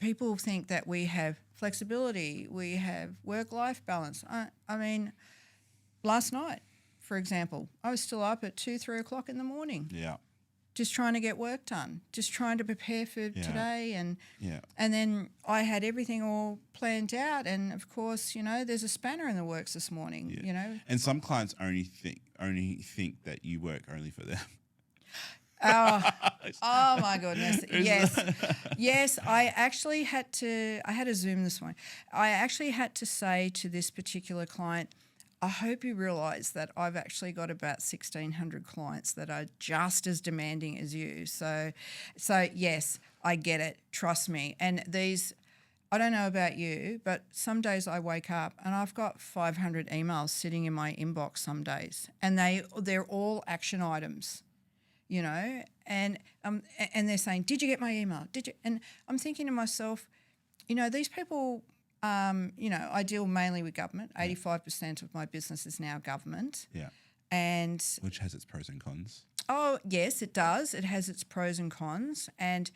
A: people think that we have flexibility, we have work-life balance. I mean, last night, for example, I was still up at 2, 3 o'clock in the morning.
B: Yeah.
A: Just trying to get work done, just trying to prepare for today. And then I had everything all planned out. And, of course, there's a spanner in the works this morning,
B: And some clients only think that you work only for them.
A: Oh my goodness. Yes, I actually had a Zoom this morning. I actually had to say to this particular client, I hope you realise that I've actually got about 1,600 clients that are just as demanding as you. So yes, I get it. Trust me. And these, I don't know about you, but some days I wake up and I've got 500 emails sitting in my inbox some days, and they're all action items, and they're saying, did you get my email? Did you? And I'm thinking to myself, these people. I deal mainly with government. 85% of my business is now government.
B: Yeah.
A: And
B: which has its pros and cons.
A: Oh, yes, it does. It has its pros and cons, and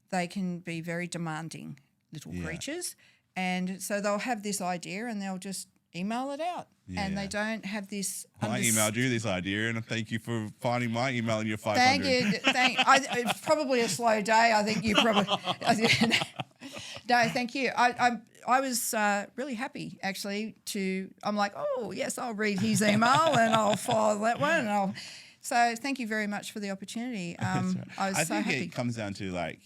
A: they can be very demanding little creatures. And so they'll have this idea and they'll just email it out. Yeah. And they don't have this.
B: I emailed you this idea, and thank you for finding my email in your 500.
A: Thank you. It's probably a slow day. I think you probably. No, thank you. I was really happy actually I'm like, oh yes, I'll read his email and I'll follow that one, so thank you very much for the opportunity. I was so happy.
B: It comes down to like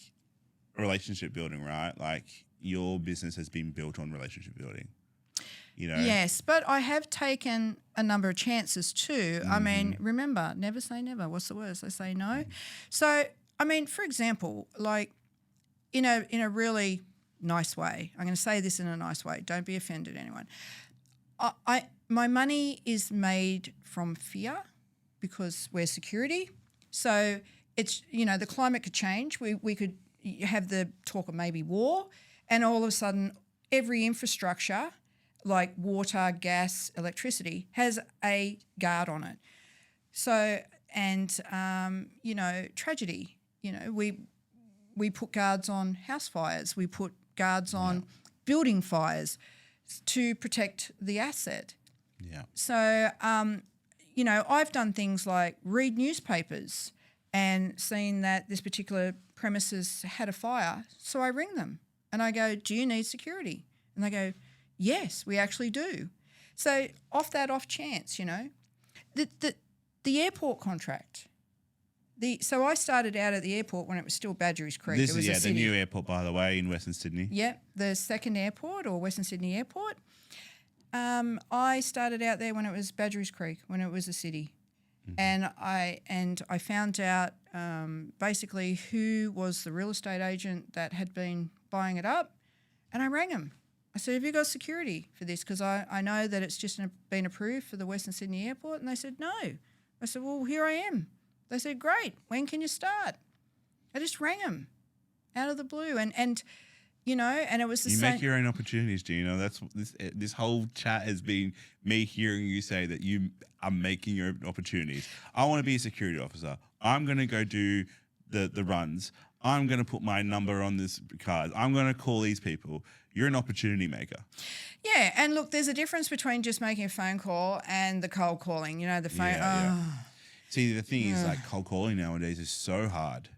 B: relationship building, right? Like your business has been built on relationship building.
A: Yes, but I have taken a number of chances too. Mm-hmm. I mean, remember, never say never. What's the worst? They say no. Mm-hmm. So, I mean, for example, like in a really nice way. I'm going to say this in a nice way. Don't be offended, anyone. My money is made from fear because we're security. So it's, the climate could change. We could have the talk of maybe war, and all of a sudden every infrastructure like water, gas, electricity has a guard on it. So, and, tragedy, we put guards on house fires. We put guards on building fires to protect the asset.
B: Yeah.
A: So, I've done things like read newspapers and seen that this particular premises had a fire. So I ring them and I go, do you need security? And they go, yes, we actually do. So off chance, the airport contract, So I started out at the airport when it was still Badgerys Creek.
B: This
A: it was
B: is the new airport, by the way, in Western Sydney.
A: Yep, the second airport, or Western Sydney Airport. I started out there when it was Badgerys Creek, when it was a city. And I found out basically who was the real estate agent that had been buying it up, and I rang him. I said, have you got security for this? Because I know that it's just been approved for the Western Sydney Airport. And they said, no. I said, well, here I am. They said, great, when can you start? I just rang them out of the blue. And you know, and it was the same.
B: You make your own opportunities, Gina. That's this whole chat has been me hearing you say that you are making your own opportunities. I want to be a security officer. I'm going to go do the runs. I'm going to put my number on this card. I'm going to call these people. You're an opportunity maker.
A: Yeah, and look, there's a difference between just making a phone call and the cold calling. You know, the phone.
B: Yeah. See, the thing is, like, cold calling nowadays is so hard.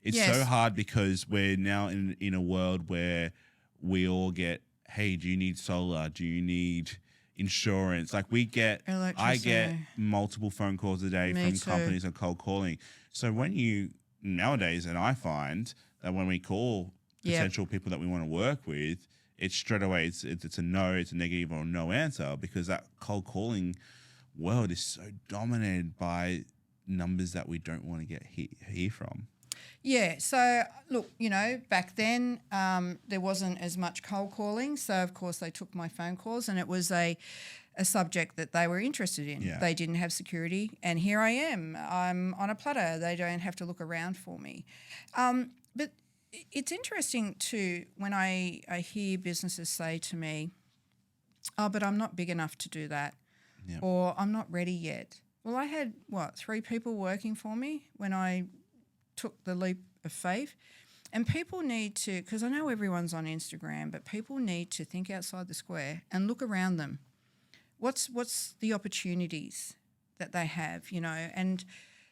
B: It's
A: Yes.
B: so hard because we're now in a world where we all get, hey, do you need solar? Do you need insurance? Like I get
A: Electricity.
B: multiple phone calls a day
A: Me
B: from
A: too.
B: companies on cold calling. So nowadays, and I find that when we call potential people that we want to work with, it's straight away, it's a no, it's a negative or no answer, because that cold calling world is so dominated by numbers that we don't want to hear from.
A: Yeah, so look, you know, back then there wasn't as much cold calling, so of course they took my phone calls, and it was a subject that they were interested in.
B: Yeah.
A: They didn't have security, and here I am. I'm on a platter. They don't have to look around for me. But it's interesting too when I hear businesses say to me, oh, but I'm not big enough to do that,
B: Yep.
A: or I'm not ready yet. Well, I had, 3 people working for me when I took the leap of faith. And people need to, because I know everyone's on Instagram, but people need to think outside the square and look around them. What's the opportunities that they have, you know? And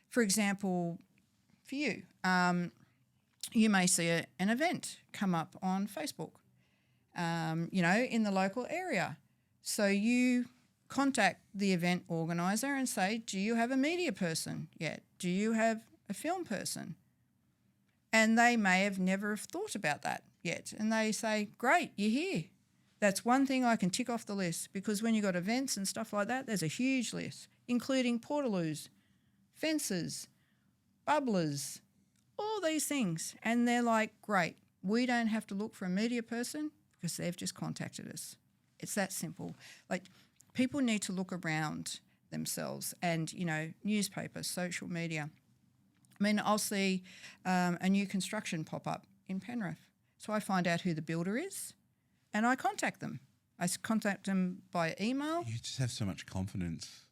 A: for example, for you, you may see an event come up on Facebook, you know, in the local area. So you contact the event organizer and say, do you have a media person yet? Do you have a film person? And they may have never thought about that yet. And they say, great, you're here. That's one thing I can tick off the list, because when you've got events and stuff like that, there's a huge list, including portaloos, fences, bubblers, all these things. And they're like, great, we don't have to look for a media person because they've just contacted us. It's that simple. Like, people need to look around themselves and, you know, newspapers, social media. I mean, I'll see a new construction pop up in Penrith. So I find out who the builder is and I contact them. I contact them by email.
B: You just have so much confidence.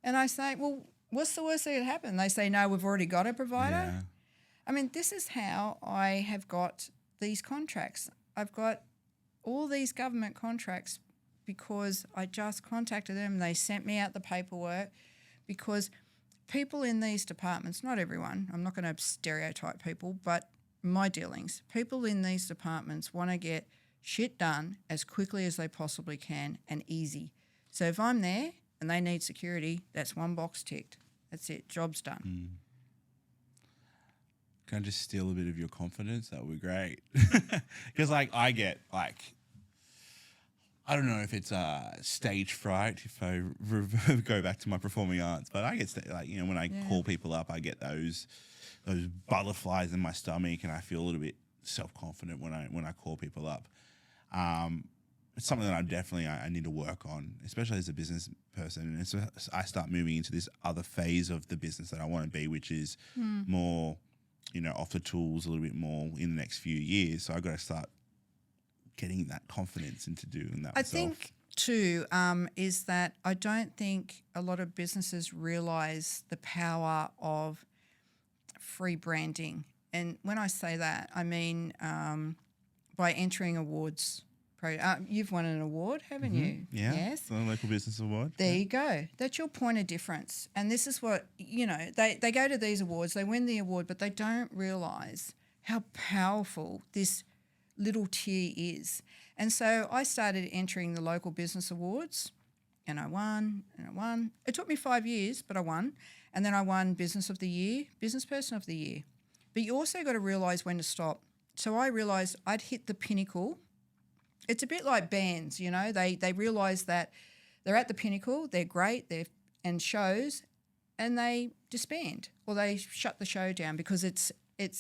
A: And I say, well, what's the worst that could happen? They say, no, we've already got a provider.
B: Yeah.
A: I mean, this is how I have got these contracts. I've got all these government contracts because I just contacted them and they sent me out the paperwork, because people in these departments, not everyone, I'm not going to stereotype people, but my dealings, people in these departments want to get shit done as quickly as they possibly can and easy. So if I'm there and they need security, that's one box ticked. That's it, job's done.
B: Can I just steal a bit of your confidence? That would be great. Because, like, I get, like, I don't know if it's stage fright, if I go back to my performing arts, but I get, like, you know, when I call people up, I get those butterflies in my stomach, and I feel a little bit self-confident when I call people up. It's something that I need to work on, especially as a business person. And so I start moving into this other phase of the business that I want to be, which is more, you know, off the tools a little bit more in the next few years. So I've got to start getting that confidence into doing that myself.
A: I think too is that I don't think a lot of businesses realise the power of free branding. And when I say that, I mean by entering awards. You've won an award, haven't you?
B: Yeah.
A: Yes.
B: The Local Business Award.
A: There you go. That's your point of difference. And this is what, you know, they go to these awards, they win the award, but they don't realise how powerful this little tier is. And so I started entering the Local Business Awards, and I won and I won. It took me 5 years, but I won. And then I won Business of the Year, Business Person of the Year. But you also got to realise when to stop. So I realised I'd hit the pinnacle. It's a bit like bands, you know. They realise that they're at the pinnacle, they're great, and shows, and they disband or they shut the show down because it's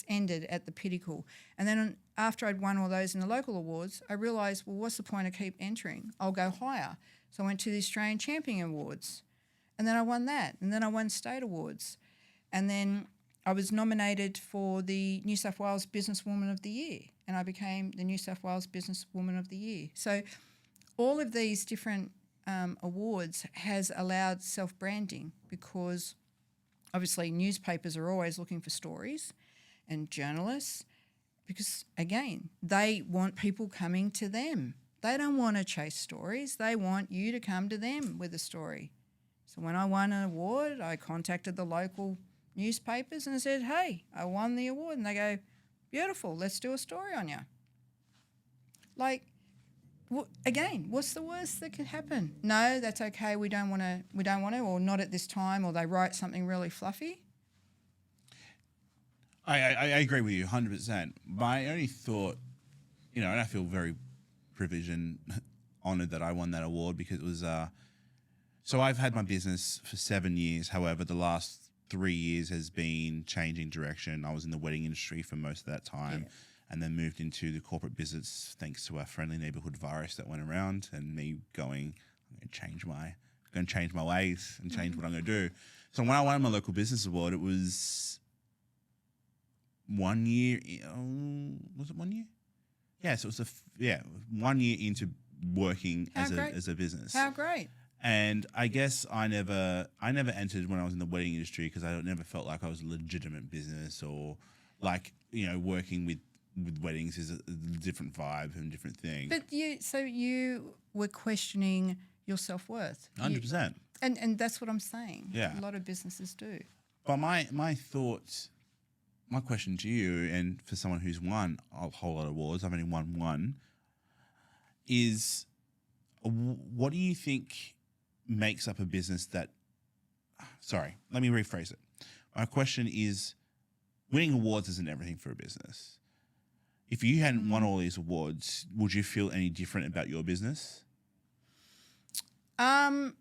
A: ended at the pinnacle. And then after I'd won all those in the local awards, I realised, well, what's the point of keep entering? I'll go higher. So I went to the Australian Champion Awards, and then I won that, and then I won state awards, and then I was nominated for the New South Wales Businesswoman of the Year, and I became the New South Wales Businesswoman of the Year. So all of these different awards has allowed self-branding because obviously newspapers are always looking for stories and journalists because, again, they want people coming to them. They don't want to chase stories. They want you to come to them with a story. So when I won an award, I contacted the local newspapers and I said, hey, I won the award. And they go, beautiful, let's do a story on you. Like, again, what's the worst that could happen? No, that's okay, we don't want to, or not at this time, or they write something really fluffy.
B: I agree with you 100%. My only thought, and I feel very privileged and honoured that I won that award because it was, so I've had my business for 7 years. However, the last 3 years has been changing direction. I was in the wedding industry for most of that time and then moved into the corporate business thanks to a friendly neighbourhood virus that went around and me going, I'm going to change my ways and change what I'm going to do. So when I won my local business award, it was 1 year. Was it 1 year? Yeah, so it was 1 year into working as a business.
A: How great.
B: And I guess I never entered when I was in the wedding industry because I never felt like I was a legitimate business or like, working with weddings is a different vibe and different thing.
A: But you were questioning your self-worth.
B: 100%.
A: And that's what I'm saying.
B: Yeah.
A: A lot of businesses do.
B: But my question to you, and for someone who's won a whole lot of awards, I've only won one, is what do you think makes up a business that, sorry, let me rephrase it. My question is, winning awards isn't everything for a business. If you hadn't won all these awards, would you feel any different about your business?
A: I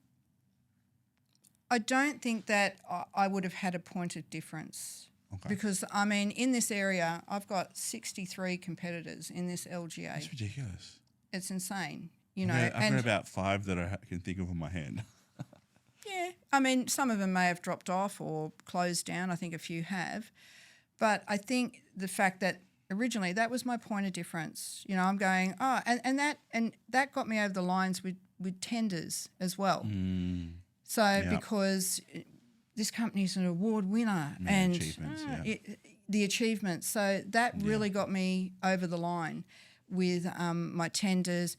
A: don't think that I would have had a point of difference. Okay. Because, in this area, I've got 63 competitors in this LGA.
B: That's ridiculous.
A: It's insane,
B: I've got about 5 that I can think of on my hand.
A: Yeah. Some of them may have dropped off or closed down. I think a few have. But I think the fact that originally that was my point of difference. I'm going, and that got me over the lines with tenders as well. So because this company's an award winner and the achievements. So that really got me over the line with my tenders.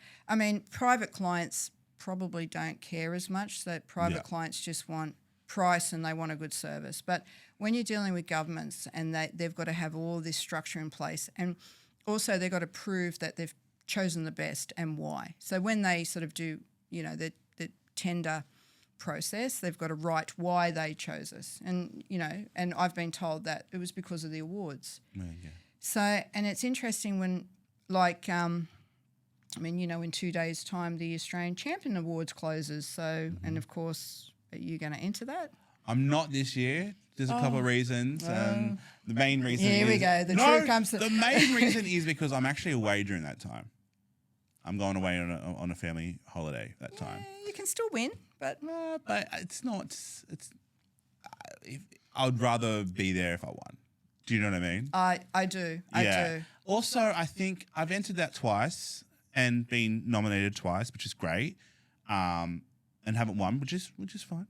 A: Private clients probably don't care as much. So private clients just want price and they want a good service. But when you're dealing with governments and they've got to have all this structure in place, and also they've got to prove that they've chosen the best and why. So when they sort of do, the tender process, they've got to write why they chose us. And, and I've been told that it was because of the awards. So, and it's interesting when, in 2 days' time, the Australian Champion Awards closes. So, and of course, are you going to enter that?
B: I'm not this year. There's a couple of reasons. The main reason
A: here we go.
B: The main reason is because I'm actually away during that time. I'm going away on a family holiday that time.
A: You can still win, but
B: it's not. I would rather be there if I won. Do you know what I mean?
A: I do. I do.
B: Also, I think I've entered that twice and been nominated twice, which is great, and haven't won, which is fine.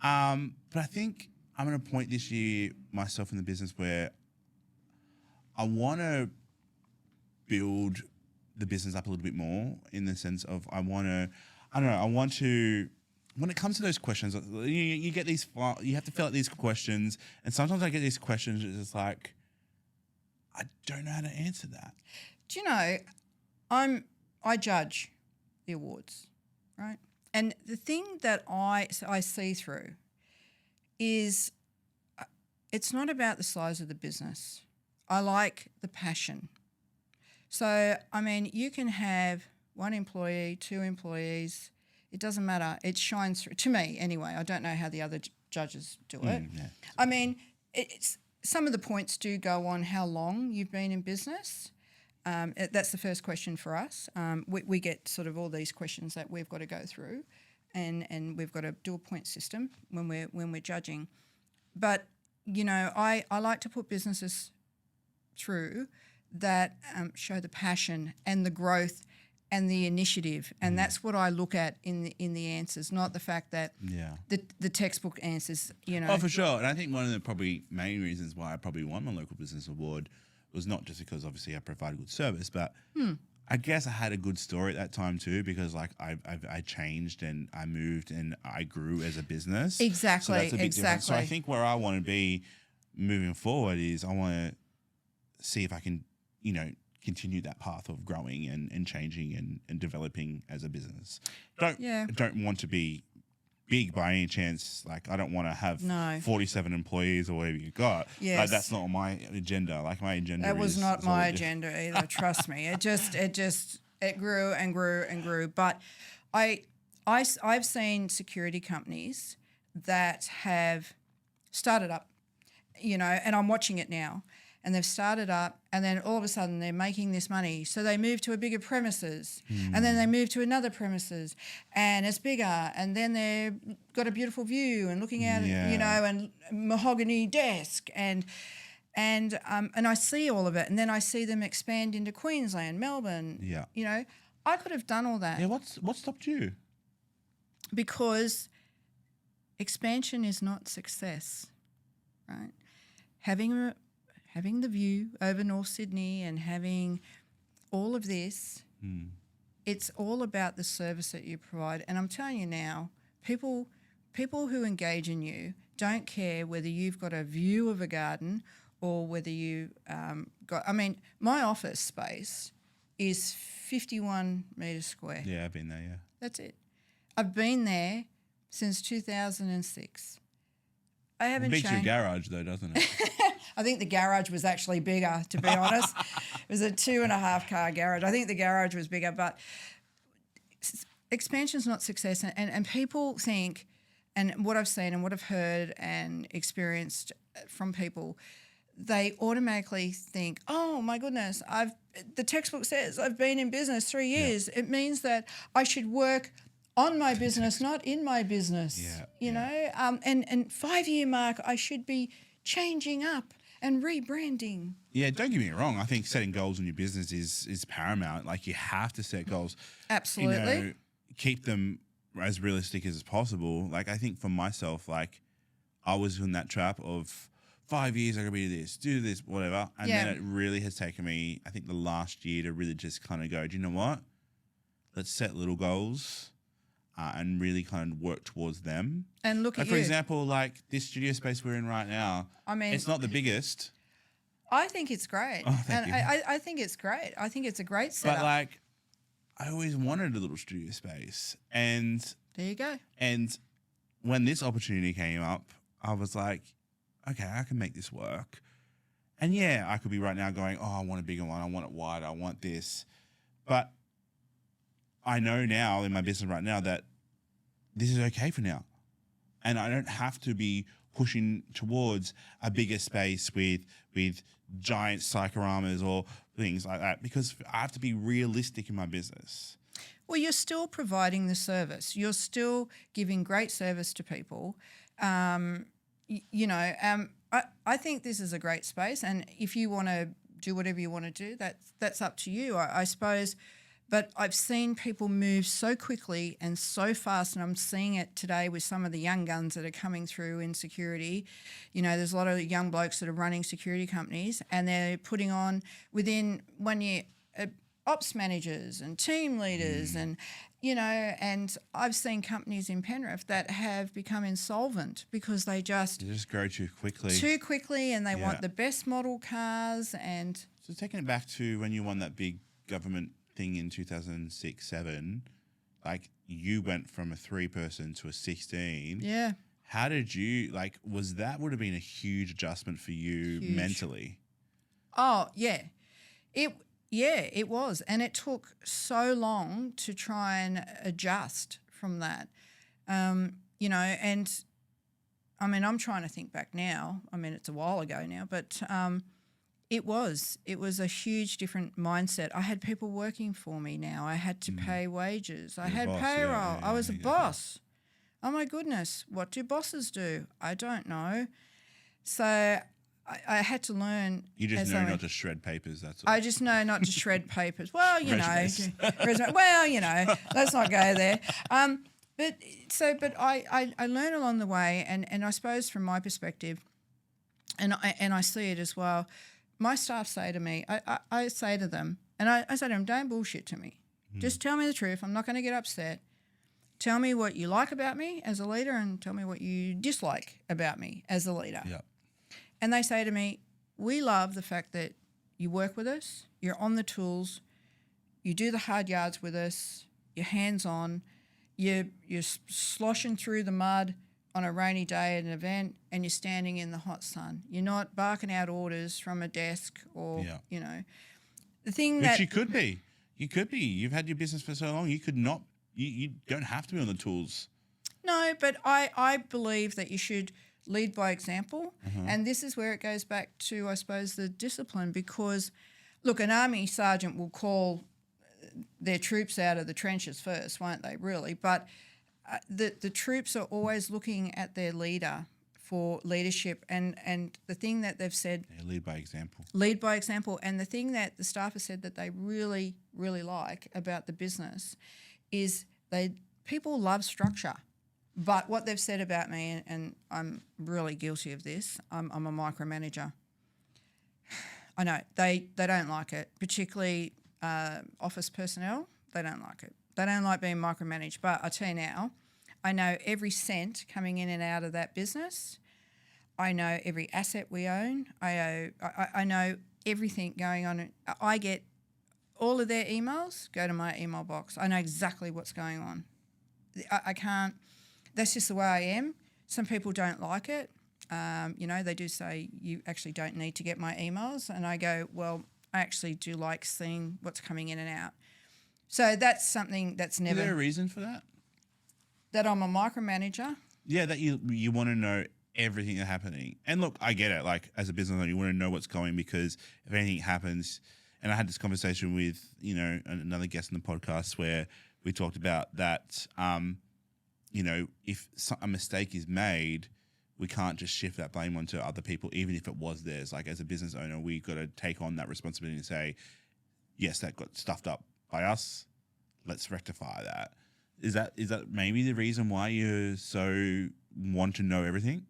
B: But I think I'm at a point this year myself in the business where I want to build the business up a little bit more in the sense of when it comes to those questions, you get these, you have to fill out these questions, and sometimes I get these questions, it's just like, I don't know how to answer that.
A: Do you know, I judge the awards, right? And the thing that I see through is it's not about the size of the business. I like the passion. So, I mean, you can have 1 employee, 2 employees. It doesn't matter. It shines through, to me anyway. I don't know how the other judges do it.
B: Yeah.
A: I mean, some of the points do go on how long you've been in business. That's the first question for us. We get sort of all these questions that we've got to go through, and we've got to do a point system when we're judging. But you know, I like to put businesses through that show the passion and the growth and the initiative, and that's what I look at in the answers, not the fact that the textbook answers. You know,
B: Oh, for sure. And I think one of the probably main reasons why I probably won my local business award was not just because obviously I provided good service, but I guess I had a good story at that time too, because like I changed and I moved and I grew as a business.
A: Exactly.
B: So that's a big
A: exactly.
B: difference. So I think where I want to be moving forward is I want to see if I can, you know, continue that path of growing and changing and developing as a business. I don't want to be big by any chance. Like I don't want to have 47 employees or whatever you got.
A: Yes.
B: Like that's not on my agenda. Like my agenda
A: That was not
B: is
A: my agenda either. Trust me. It grew and grew and grew. But I've seen security companies that have started up, you know, and I'm watching it now. And they've started up, and then all of a sudden they're making this money. So they move to a bigger premises, and then they move to another premises, and it's bigger. And then they've got a beautiful view and looking out, you know, and mahogany desk, and I see all of it. And then I see them expand into Queensland, Melbourne.
B: Yeah.
A: You know, I could have done all that.
B: Yeah. What stopped you?
A: Because expansion is not success, right? Having the view over North Sydney and having all of this, it's all about the service that you provide. And I'm telling you now, people who engage in you don't care whether you've got a view of a garden or whether you got. I mean, my office space is 51 metres square.
B: Yeah, I've been there. Yeah.
A: That's it. I've been there since 2006. I haven't changed.
B: Beats your garage though, doesn't it?
A: I think the garage was actually bigger, to be honest. It was a 2.5 car garage. I think the garage was bigger, but expansion's not success. And people think, and what I've seen and what I've heard and experienced from people, they automatically think, oh my goodness, the textbook says I've been in business 3 years. Yeah. It means that I should work on my business, not in my business.
B: Yeah,
A: you know, and 5-year mark, I should be changing up and rebranding.
B: Yeah, don't get me wrong. I think setting goals in your business is paramount. Like you have to set goals.
A: Absolutely.
B: You know, keep them as realistic as possible. Like I think for myself, like I was in that trap of 5 years I could be do this, whatever. And then it really has taken me, I think the last year to really just kind of go, do you know what? Let's set little goals. And really kind of work towards them.
A: And look at you.
B: For example, like this studio space we're in right now, I mean, it's not the biggest.
A: I think it's great.
B: Oh, thank you.
A: I think it's great. I think it's a great setup.
B: But like, I always wanted a little studio space. And
A: there you go.
B: And when this opportunity came up, I was like, okay, I can make this work. And yeah, I could be right now going, oh, I want a bigger one. I want it wide. I want this. But I know now in my business right now that this is okay for now. And I don't have to be pushing towards a bigger space with giant psychoramas or things like that because I have to be realistic in my business.
A: Well, you're still providing the service. You're still giving great service to people. I think this is a great space. And if you want to do whatever you want to do, that's up to you, I suppose. But I've seen people move so quickly and so fast, and I'm seeing it today with some of the young guns that are coming through in security. You know, there's a lot of young blokes that are running security companies, and they're putting on within 1 year ops managers and team leaders, and you know, and I've seen companies in Penrith that have become insolvent because they just
B: grow too quickly,
A: and they want the best model cars. And
B: so taking it back to when you won that big government thing in 2006-7, like you went from a 3-person to a 16.
A: Yeah.
B: How did you, like, would have been a huge adjustment for you mentally?
A: Oh, yeah. It was. And it took so long to try and adjust from that. You know, and I mean, I'm trying to think back now. I mean, it's a while ago now, but it was a huge different mindset. I had people working for me now. I had to pay wages. I had payroll. I was a boss. Oh, my goodness. What do bosses do? I don't know. So I had to learn.
B: You just know not to shred papers, that's all.
A: I just know not to shred papers. Well, you know. Well, you know, let's not go there. But I learn along the way, and I suppose from my perspective, and I see it as well, my staff say to me, I say to them, and I say to them, don't bullshit to me. Just tell me the truth. I'm not going to get upset. Tell me what you like about me as a leader and tell me what you dislike about me as a leader.
B: Yeah.
A: And they say to me, we love the fact that you work with us, you're on the tools, you do the hard yards with us, you're hands-on, you're sloshing through the mud on a rainy day at an event and you're standing in the hot sun. You're not barking out orders from a desk or, you know. The thing
B: Which
A: that...
B: you could be. You could be. You've had your business for so long. You could not... You don't have to be on the tools. No,
A: but I believe that you should lead by example. And this is where it goes back to, I suppose, the discipline because, look, an army sergeant will call their troops out of the trenches first, won't they, really? But the troops are always looking at their leader for leadership and the thing that they've said...
B: Yeah, lead by example.
A: Lead by example. And the thing that the staff have said that they really, really like about the business is people love structure. But what they've said about me, and I'm really guilty of this, I'm a micromanager. I know, they don't like it, particularly office personnel, they don't like it. They don't like being micromanaged. But I tell you now, I know every cent coming in and out of that business. I know every asset we own. I know everything going on. I get all of their emails go to my email box. I know exactly what's going on. I can't, that's just the way I am. Some people don't like it. You know, they do say you actually don't need to get my emails. And I go, well, I actually do like seeing what's coming in and out. So that's something that's never...
B: Is there a reason for that?
A: That I'm a micromanager?
B: Yeah, that you want to know everything that's happening. And look, I get it. Like, as a business owner, you want to know what's going because if anything happens... And I had this conversation with, you know, another guest on the podcast where we talked about that, you know, if a mistake is made, we can't just shift that blame onto other people, even if it was theirs. Like, as a business owner, we've got to take on that responsibility and say, yes, that got stuffed up by us. Let's rectify that. Is that maybe the reason why you so want to know everything?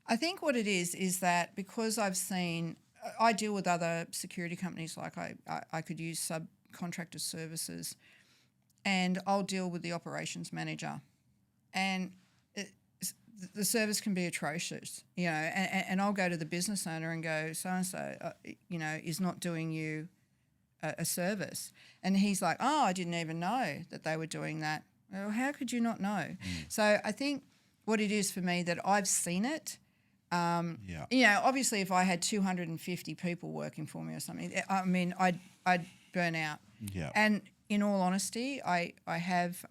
A: I think what it is that because I've seen... I deal with other security companies, like I could use subcontractor services, and I'll deal with the operations manager. And the service can be atrocious, you know, and I'll go to the business owner and go, so-and-so, you know, is not doing you a service. And he's like, oh, I didn't even know that they were doing that. Well, how could you not know? So I think what it is for me that I've seen it. You know, obviously, if I had 250 people working for me or something, I mean, I'd burn out.
B: Yeah.
A: And in all honesty, I have,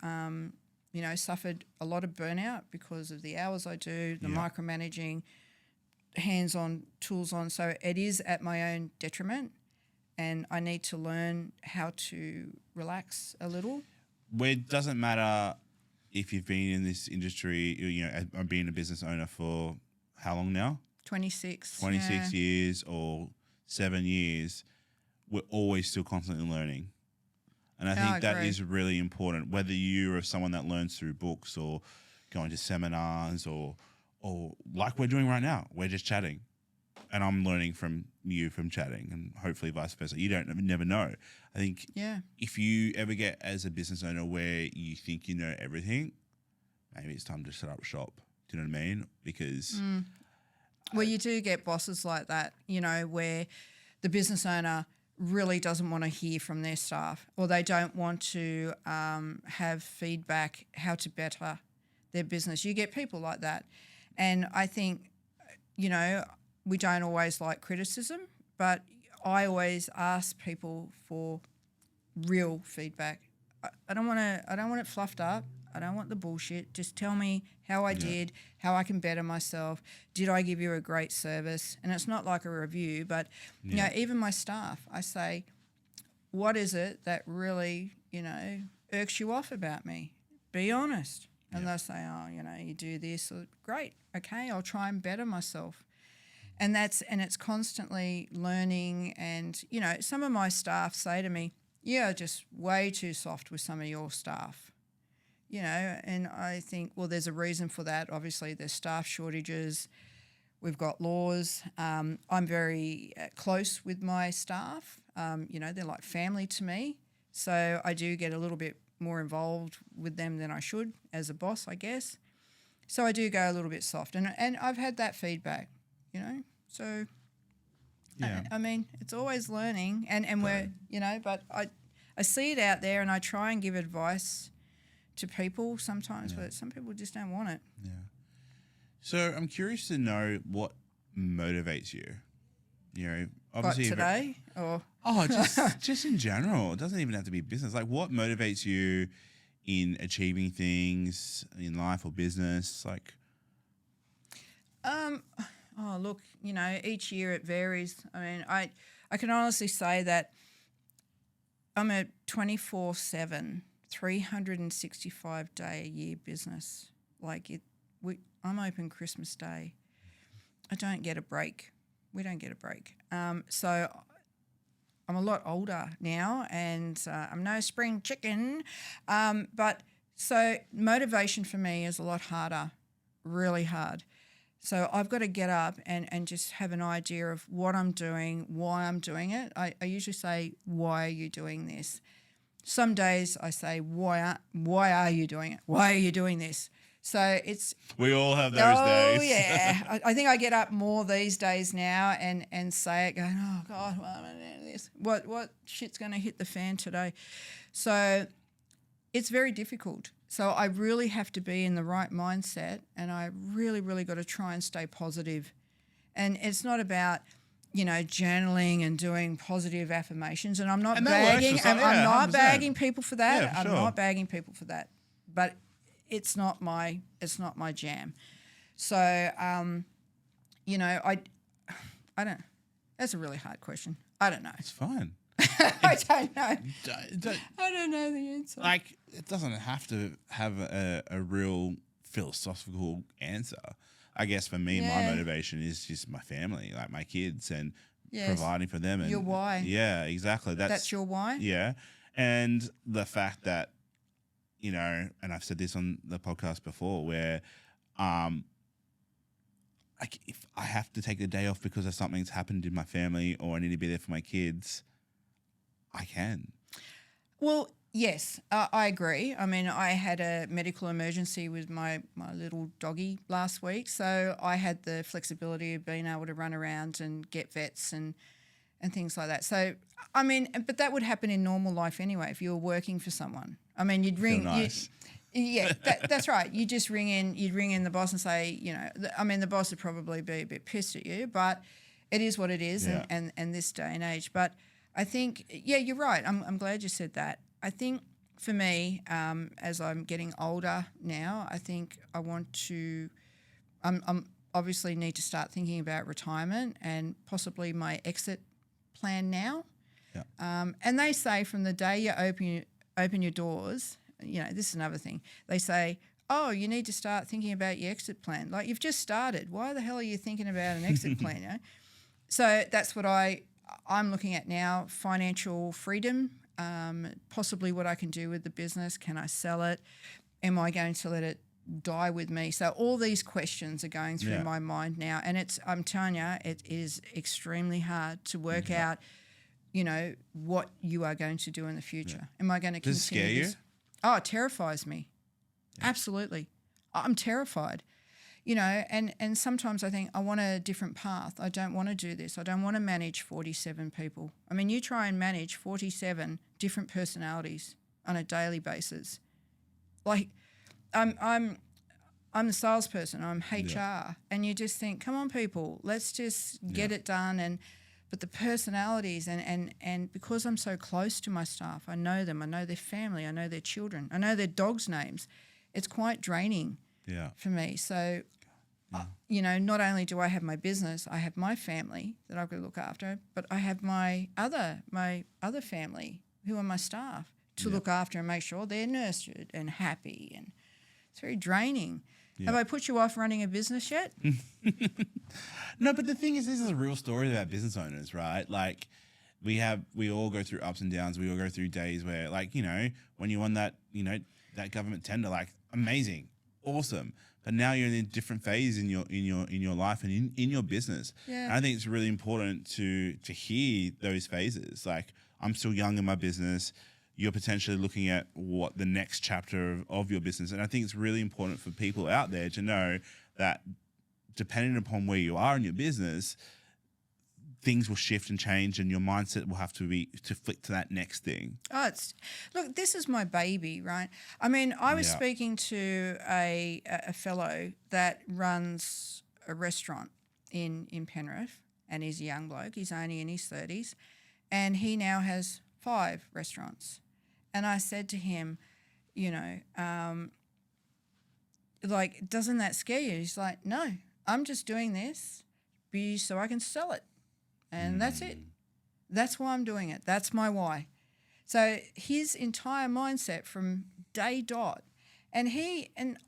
A: you know, suffered a lot of burnout because of the hours I do, the micromanaging, hands-on, tools-on. So it is at my own detriment, and I need to learn how to relax a little.
B: Where it doesn't matter if you've been in this industry, you know, I've been a business owner for... How long now?
A: 26.
B: 26 years or 7 years. We're always still constantly learning. And I think that is really important, whether you are someone that learns through books or going to seminars or like we're doing right now, we're just chatting. And I'm learning from you from chatting and hopefully vice versa. You never know. I think if you ever get as a business owner where you think you know everything, maybe it's time to set up shop. Do you know what I mean? Because...
A: Well, you do get bosses like that, you know, where the business owner really doesn't want to hear from their staff, or they don't want to have feedback how to better their business. You get people like that. And I think, you know, we don't always like criticism, but I always ask people for real feedback. I don't want it fluffed up. I don't want the bullshit. Just tell me how I did, how I can better myself. Did I give you a great service? And it's not like a review, but you know, even my staff, I say, what is it that really, you know, irks you off about me? Be honest. And they'll say, oh, you know, you do this. Great. Okay, I'll try and better myself. And it's constantly learning. And, you know, some of my staff say to me, you're just way too soft with some of your staff. You know, and I think, well, there's a reason for that. Obviously, there's staff shortages. We've got laws. I'm very close with my staff. You know, they're like family to me. So I do get a little bit more involved with them than I should as a boss, I guess. So I do go a little bit soft. And I've had that feedback, you know. So, I mean, it's always learning. And we're, you know, but I see it out there and I try and give advice to people sometimes, but some people just don't want it.
B: Yeah. So I'm curious to know what motivates you. You know, obviously
A: today
B: just in general. It doesn't even have to be business. Like, what motivates you in achieving things in life or business? Like,
A: look, you know, each year it varies. I mean, I can honestly say that I'm a 24/7. 365-day-a-year business. Like I'm open Christmas Day. I don't get a break. We don't get a break. So I'm a lot older now, and I'm no spring chicken. But so motivation for me is a lot harder, really hard. So I've got to get up and just have an idea of what I'm doing, why I'm doing it. I usually say, why are you doing this? Some days I say, why are you doing it? Why are you doing this? So it's...
B: We all have those days.
A: Oh, yeah. I think I get up more these days now and say it, going, oh, God, why am I doing this? What shit's going to hit the fan today? So it's very difficult. So I really have to be in the right mindset, and I really, really got to try and stay positive. And it's not about... you know, journaling and doing positive affirmations, and I'm not bagging. I'm not bagging people for that.
B: Yeah,
A: I'm not bagging people for that, but it's not my jam. So, you know, I don't. That's a really hard question. I don't know.
B: It's fine.
A: I don't know. I don't know the answer.
B: Like, it doesn't have to have a real philosophical answer. I guess for me, my motivation is just my family, like my kids, and providing for them. And
A: your why.
B: Yeah, exactly. That's
A: your why?
B: Yeah. And the fact that, you know, and I've said this on the podcast before, where like if I have to take a day off because of something's happened in my family or I need to be there for my kids, I can.
A: Well, yes, I agree. I mean, I had a medical emergency with my little doggy last week, so I had the flexibility of being able to run around and get vets and things like that. So, I mean, but that would happen in normal life anyway if you were working for someone. I mean, you'd ring...
B: Feel nice.
A: That's right. You just ring in the boss and say, you know, I mean, the boss would probably be a bit pissed at you, but it is what it is and this day and age. But I think, you're right. I'm glad you said that. I think for me, as I'm getting older now, I think I want to, I'm obviously need to start thinking about retirement and possibly my exit plan now.
B: Yeah.
A: And they say from the day you open your doors, you know, this is another thing. They say, oh, you need to start thinking about your exit plan. Like, you've just started. Why the hell are you thinking about an exit plan? You know? So that's what I'm looking at now, financial freedom. Possibly what I can do with the business. Can I sell it? Am I going to let it die with me? So all these questions are going through my mind now, and I'm telling you, it is extremely hard to work out, you know, what you are going to do in the future. Am I going to continue?
B: Does it scare you?
A: Oh, it terrifies me. Yeah. Absolutely. I'm terrified. you know, and sometimes I think I want a different path. I don't want to do this. I don't want to manage 47 people. I mean, you try and manage 47 different personalities on a daily basis. Like, I'm the salesperson. I'm HR, and you just think, come on, people, let's just get it done. But the personalities and because I'm so close to my staff, I know them. I know their family. I know their children. I know their dogs' names. It's quite draining for me. So, you know, not only do I have my business, I have my family that I've got to look after, but I have my other family who are my staff to look after and make sure they're nurtured and happy. And it's very draining. Yeah. Have I put you off running a business yet?
B: No, but the thing is, this is a real story about business owners, right? Like, we all go through ups and downs. We all go through days where, like, you know, when you won that, you know, that government tender, like, amazing, awesome. But now you're in a different phase in your life and in your business. Yeah. And I think it's really important to hear those phases. Like, I'm still young in my business. You're potentially looking at what the next chapter of your business. And I think it's really important for people out there to know that depending upon where you are in your business, things will shift and change, and your mindset will have to flick to that next thing.
A: Look, this is my baby, right? I mean, I was speaking to a fellow that runs a restaurant in Penrith, and he's a young bloke. He's only in his 30s, and he now has 5 restaurants. And I said to him, you know, like, doesn't that scare you? He's like, no, I'm just doing this so I can sell it. And that's it. That's why I'm doing it. That's my why. So his entire mindset from day dot, and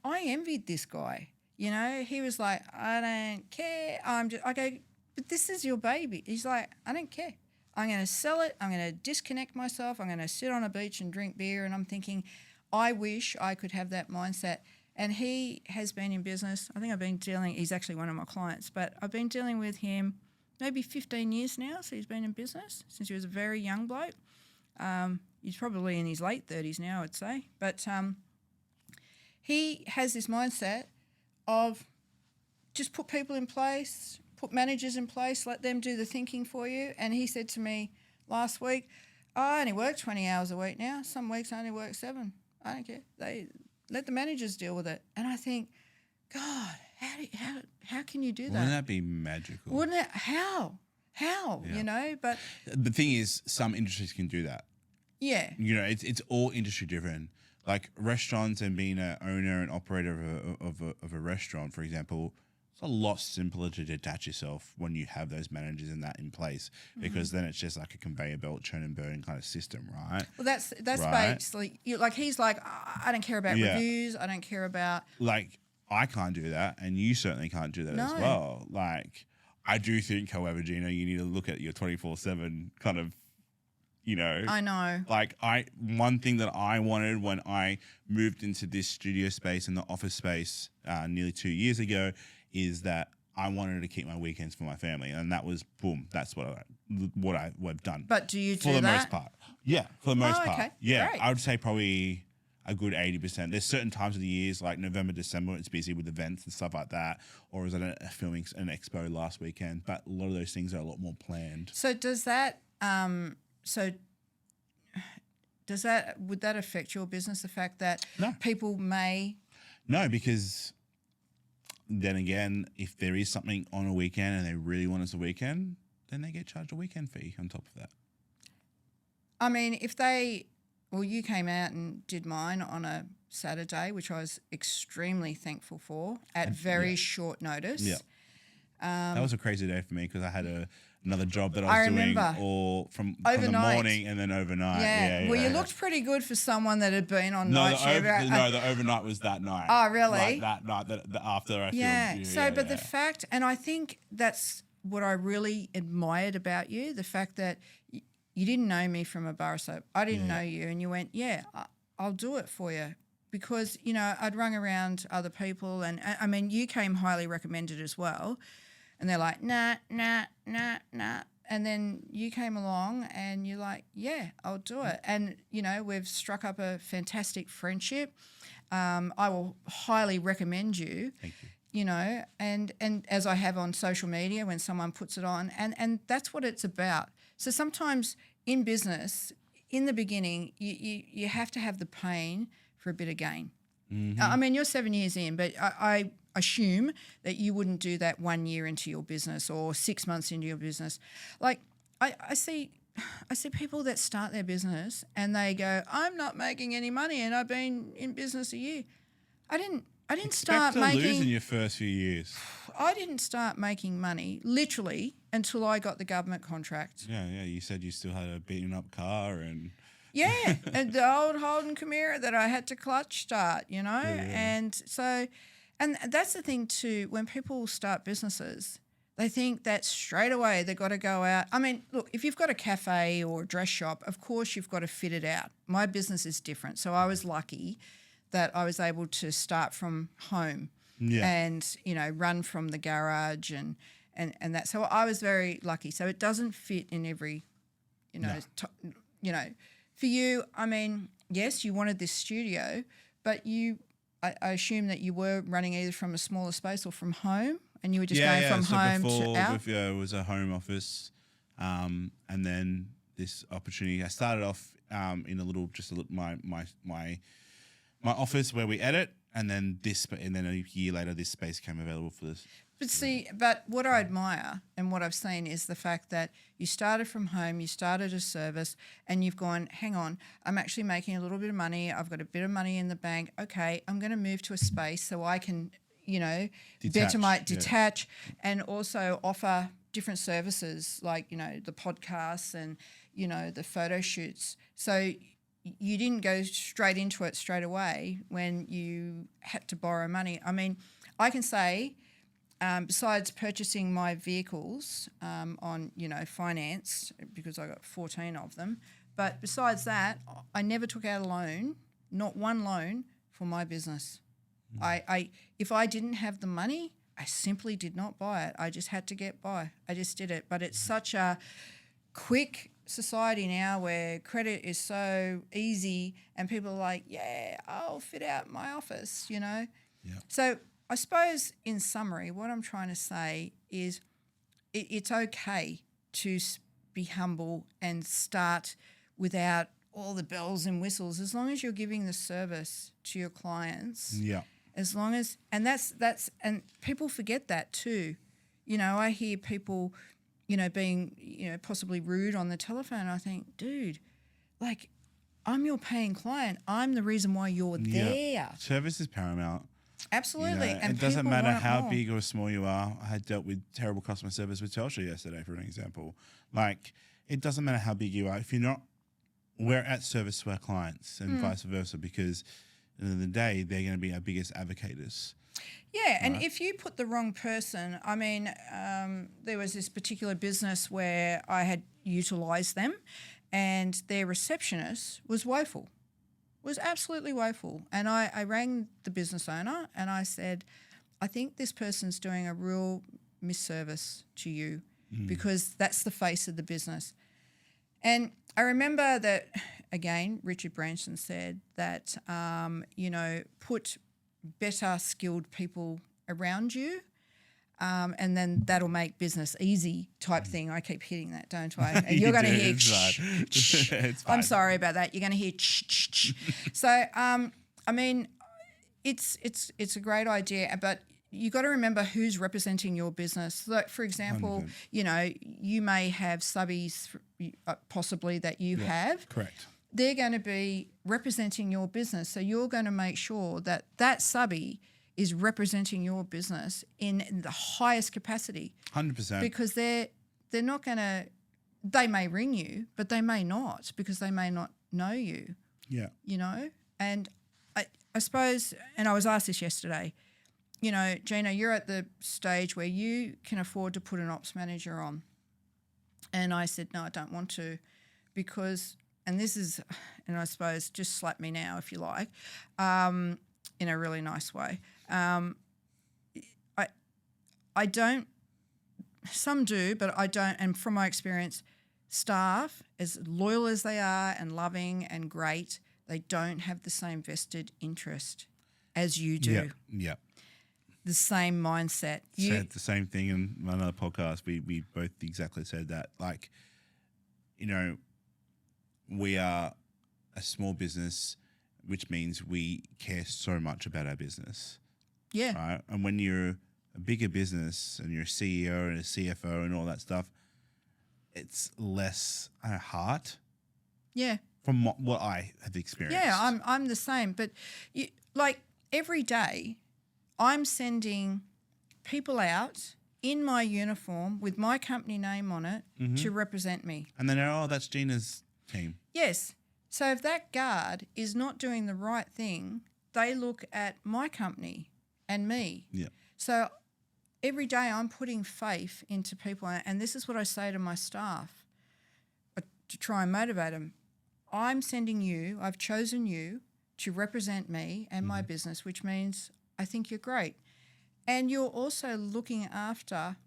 A: I envied this guy. You know, he was like, I don't care. I go, but this is your baby. He's like, I don't care. I'm going to sell it. I'm going to disconnect myself. I'm going to sit on a beach and drink beer. And I'm thinking, I wish I could have that mindset. And he has been in business. I think he's actually one of my clients, but I've been dealing with him maybe 15 years now. So he's been in business since he was a very young bloke. He's probably in his late 30s now, I'd say. But he has this mindset of just put people in place, put managers in place, let them do the thinking for you. And he said to me last week, I only work 20 hours a week now. Some weeks I only work 7. I don't care. They let the managers deal with it. And I think, God, how can you do that?
B: Wouldn't that be magical?
A: Wouldn't it? How? Yeah. You know, but
B: the thing is, some industries can do that.
A: Yeah.
B: You know, it's all industry driven. Like restaurants and being an owner and operator of a restaurant, for example, it's a lot simpler to detach yourself when you have those managers and that in place, because then it's just like a conveyor belt, churn and burn kind of system, right?
A: Well, that's right? Basically, like he's like, I don't care about reviews. I don't care about...
B: Like, I can't do that, and you certainly can't do that as well. Like, I do think, however, Gina, you need to look at your 24/7 kind of, you know.
A: I know.
B: Like, one thing that I wanted when I moved into this studio space and the office space nearly 2 years ago is that I wanted to keep my weekends for my family, and that was boom. That's what I've done.
A: But do you do
B: for the
A: that?
B: most part? Yeah, for the most part.
A: Okay.
B: Yeah,
A: Great.
B: I would say probably a good 80%. There's certain times of the years like November, December, it's busy with events and stuff like that. Or was I filming an expo last weekend? But a lot of those things are a lot more planned.
A: So does that? Would that affect your business? The fact that people may?
B: No, because then again, if there is something on a weekend and they really want us a weekend, then they get charged a weekend fee on top of that.
A: I mean, you came out and did mine on a Saturday, which I was extremely thankful for at very short notice.
B: Yeah. That was a crazy day for me because I had another job that I was doing all from the morning and then overnight.
A: Yeah. Well, you looked pretty good for someone that had been on night shift.
B: The overnight was that night.
A: Oh, really?
B: Like that night after I filmed you.
A: So, the fact, and I think that's what I really admired about you, the fact that you didn't know me from a bar of soap. I didn't know you, and you went, I'll do it for you. Because, you know, I'd rung around other people, and I mean, you came highly recommended as well. And they're like, nah. And then you came along and you're like, yeah, I'll do it. And, you know, we've struck up a fantastic friendship. I will highly recommend you.
B: Thank you.
A: and as I have on social media when someone puts it on, and that's what it's about. So sometimes in business, in the beginning, you have to have the pain for a bit of gain.
B: Mm-hmm.
A: I mean, you're 7 years in, but I assume that you wouldn't do that 1 year into your business or 6 months into your business. Like I see people that start their business and they go, I'm not making any money and I've been in business a year. I didn't start making.
B: Lose in your first few years.
A: I didn't start making money literally until I got the government contract.
B: Yeah. You said you still had a beaten up car and.
A: Yeah, and the old Holden Camira that I had to clutch start, and so, and that's the thing too. When people start businesses, they think that straight away they've got to go out. I mean, look, if you've got a cafe or a dress shop, of course you've got to fit it out. My business is different, so I was lucky that I was able to start from home and run from the garage and that. So I was very lucky. So it doesn't fit in every, For you, I mean, yes, you wanted this studio, but I assume that you were running either from a smaller space or from home, and you were just going from home to out?
B: It was a home office, and then this opportunity. I started off in my office where we edit, and then a year later, this space came available for this.
A: But what I admire and what I've seen is the fact that you started from home, you started a service, and you've gone, hang on, I'm actually making a little bit of money. I've got a bit of money in the bank. Okay, I'm going to move to a space so I can, detach and also offer different services like, the podcasts and, the photo shoots. So you didn't go straight into it straight away when you had to borrow money. I mean, I can say, besides purchasing my vehicles on, finance, because I got 14 of them, but besides that, I never took out a loan, not one loan for my business. If I didn't have the money, I simply did not buy it. I just had to get by. I just did it. But it's such a quick society now where credit is so easy and people are like, yeah, I'll fit out my office, Yeah. So I suppose in summary, what I'm trying to say is it's okay to be humble and start without all the bells and whistles, as long as you're giving the service to your clients.
B: Yeah.
A: As long as, and that's and people forget that too. I hear people, being, possibly rude on the telephone. I think, dude, like, I'm your paying client. I'm the reason why you're there.
B: Service is paramount.
A: Absolutely. And
B: it doesn't matter how big or small you are. I had dealt with terrible customer service with Telstra yesterday, for an example. Like, it doesn't matter how big you are. If you're not, we're at service to our clients and vice versa, because at the end of the day, they're going to be our biggest advocates.
A: Yeah, and if you put the wrong person, I mean, there was this particular business where I had utilised them and their receptionist was woeful. Was absolutely woeful. And I rang the business owner and I said, I think this person's doing a real misservice to you because that's the face of the business. And I remember that, again, Richard Branson said that, put better skilled people around you and then that'll make business easy type thing. I keep hitting that, don't I? And you're going to hear I'm sorry about that. You're going to hear So, I mean, it's a great idea, but you got to remember who's representing your business. Like, for example, 100%. You may have subbies possibly that you have.
B: Correct.
A: They're going to be representing your business. So you're going to make sure that that subby is representing your business in the highest capacity.
B: 100%.
A: Because they're not going to, they may ring you, but they may not because they may not know you.
B: Yeah.
A: And I suppose, and I was asked this yesterday, Gina, you're at the stage where you can afford to put an ops manager on. And I said, no, I don't want to because, and this is, and I suppose just slap me now if you like, in a really nice way. I don't, some do, but I don't, and from my experience, staff, as loyal as they are and loving and great, they don't have the same vested interest as you do.
B: Yeah.
A: the same mindset.
B: Said the same thing in another podcast. We both exactly said that. Like, you know, we are a small business, which means we care so much about our business.
A: Yeah.
B: Right. And when you're a bigger business and you're a CEO and a CFO and all that stuff, it's less heart.
A: Yeah.
B: From what I have experienced.
A: Yeah, I'm the same. But like every day, I'm sending people out in my uniform with my company name on it to represent me.
B: And then, oh, that's Gina's team.
A: Yes. So if that guard is not doing the right thing, they look at my company and me.
B: Yeah.
A: So every day I'm putting faith into people, and this is what I say to my staff to try and motivate them. I'm sending you, I've chosen you to represent me and my business, which means I think you're great. And you're also looking after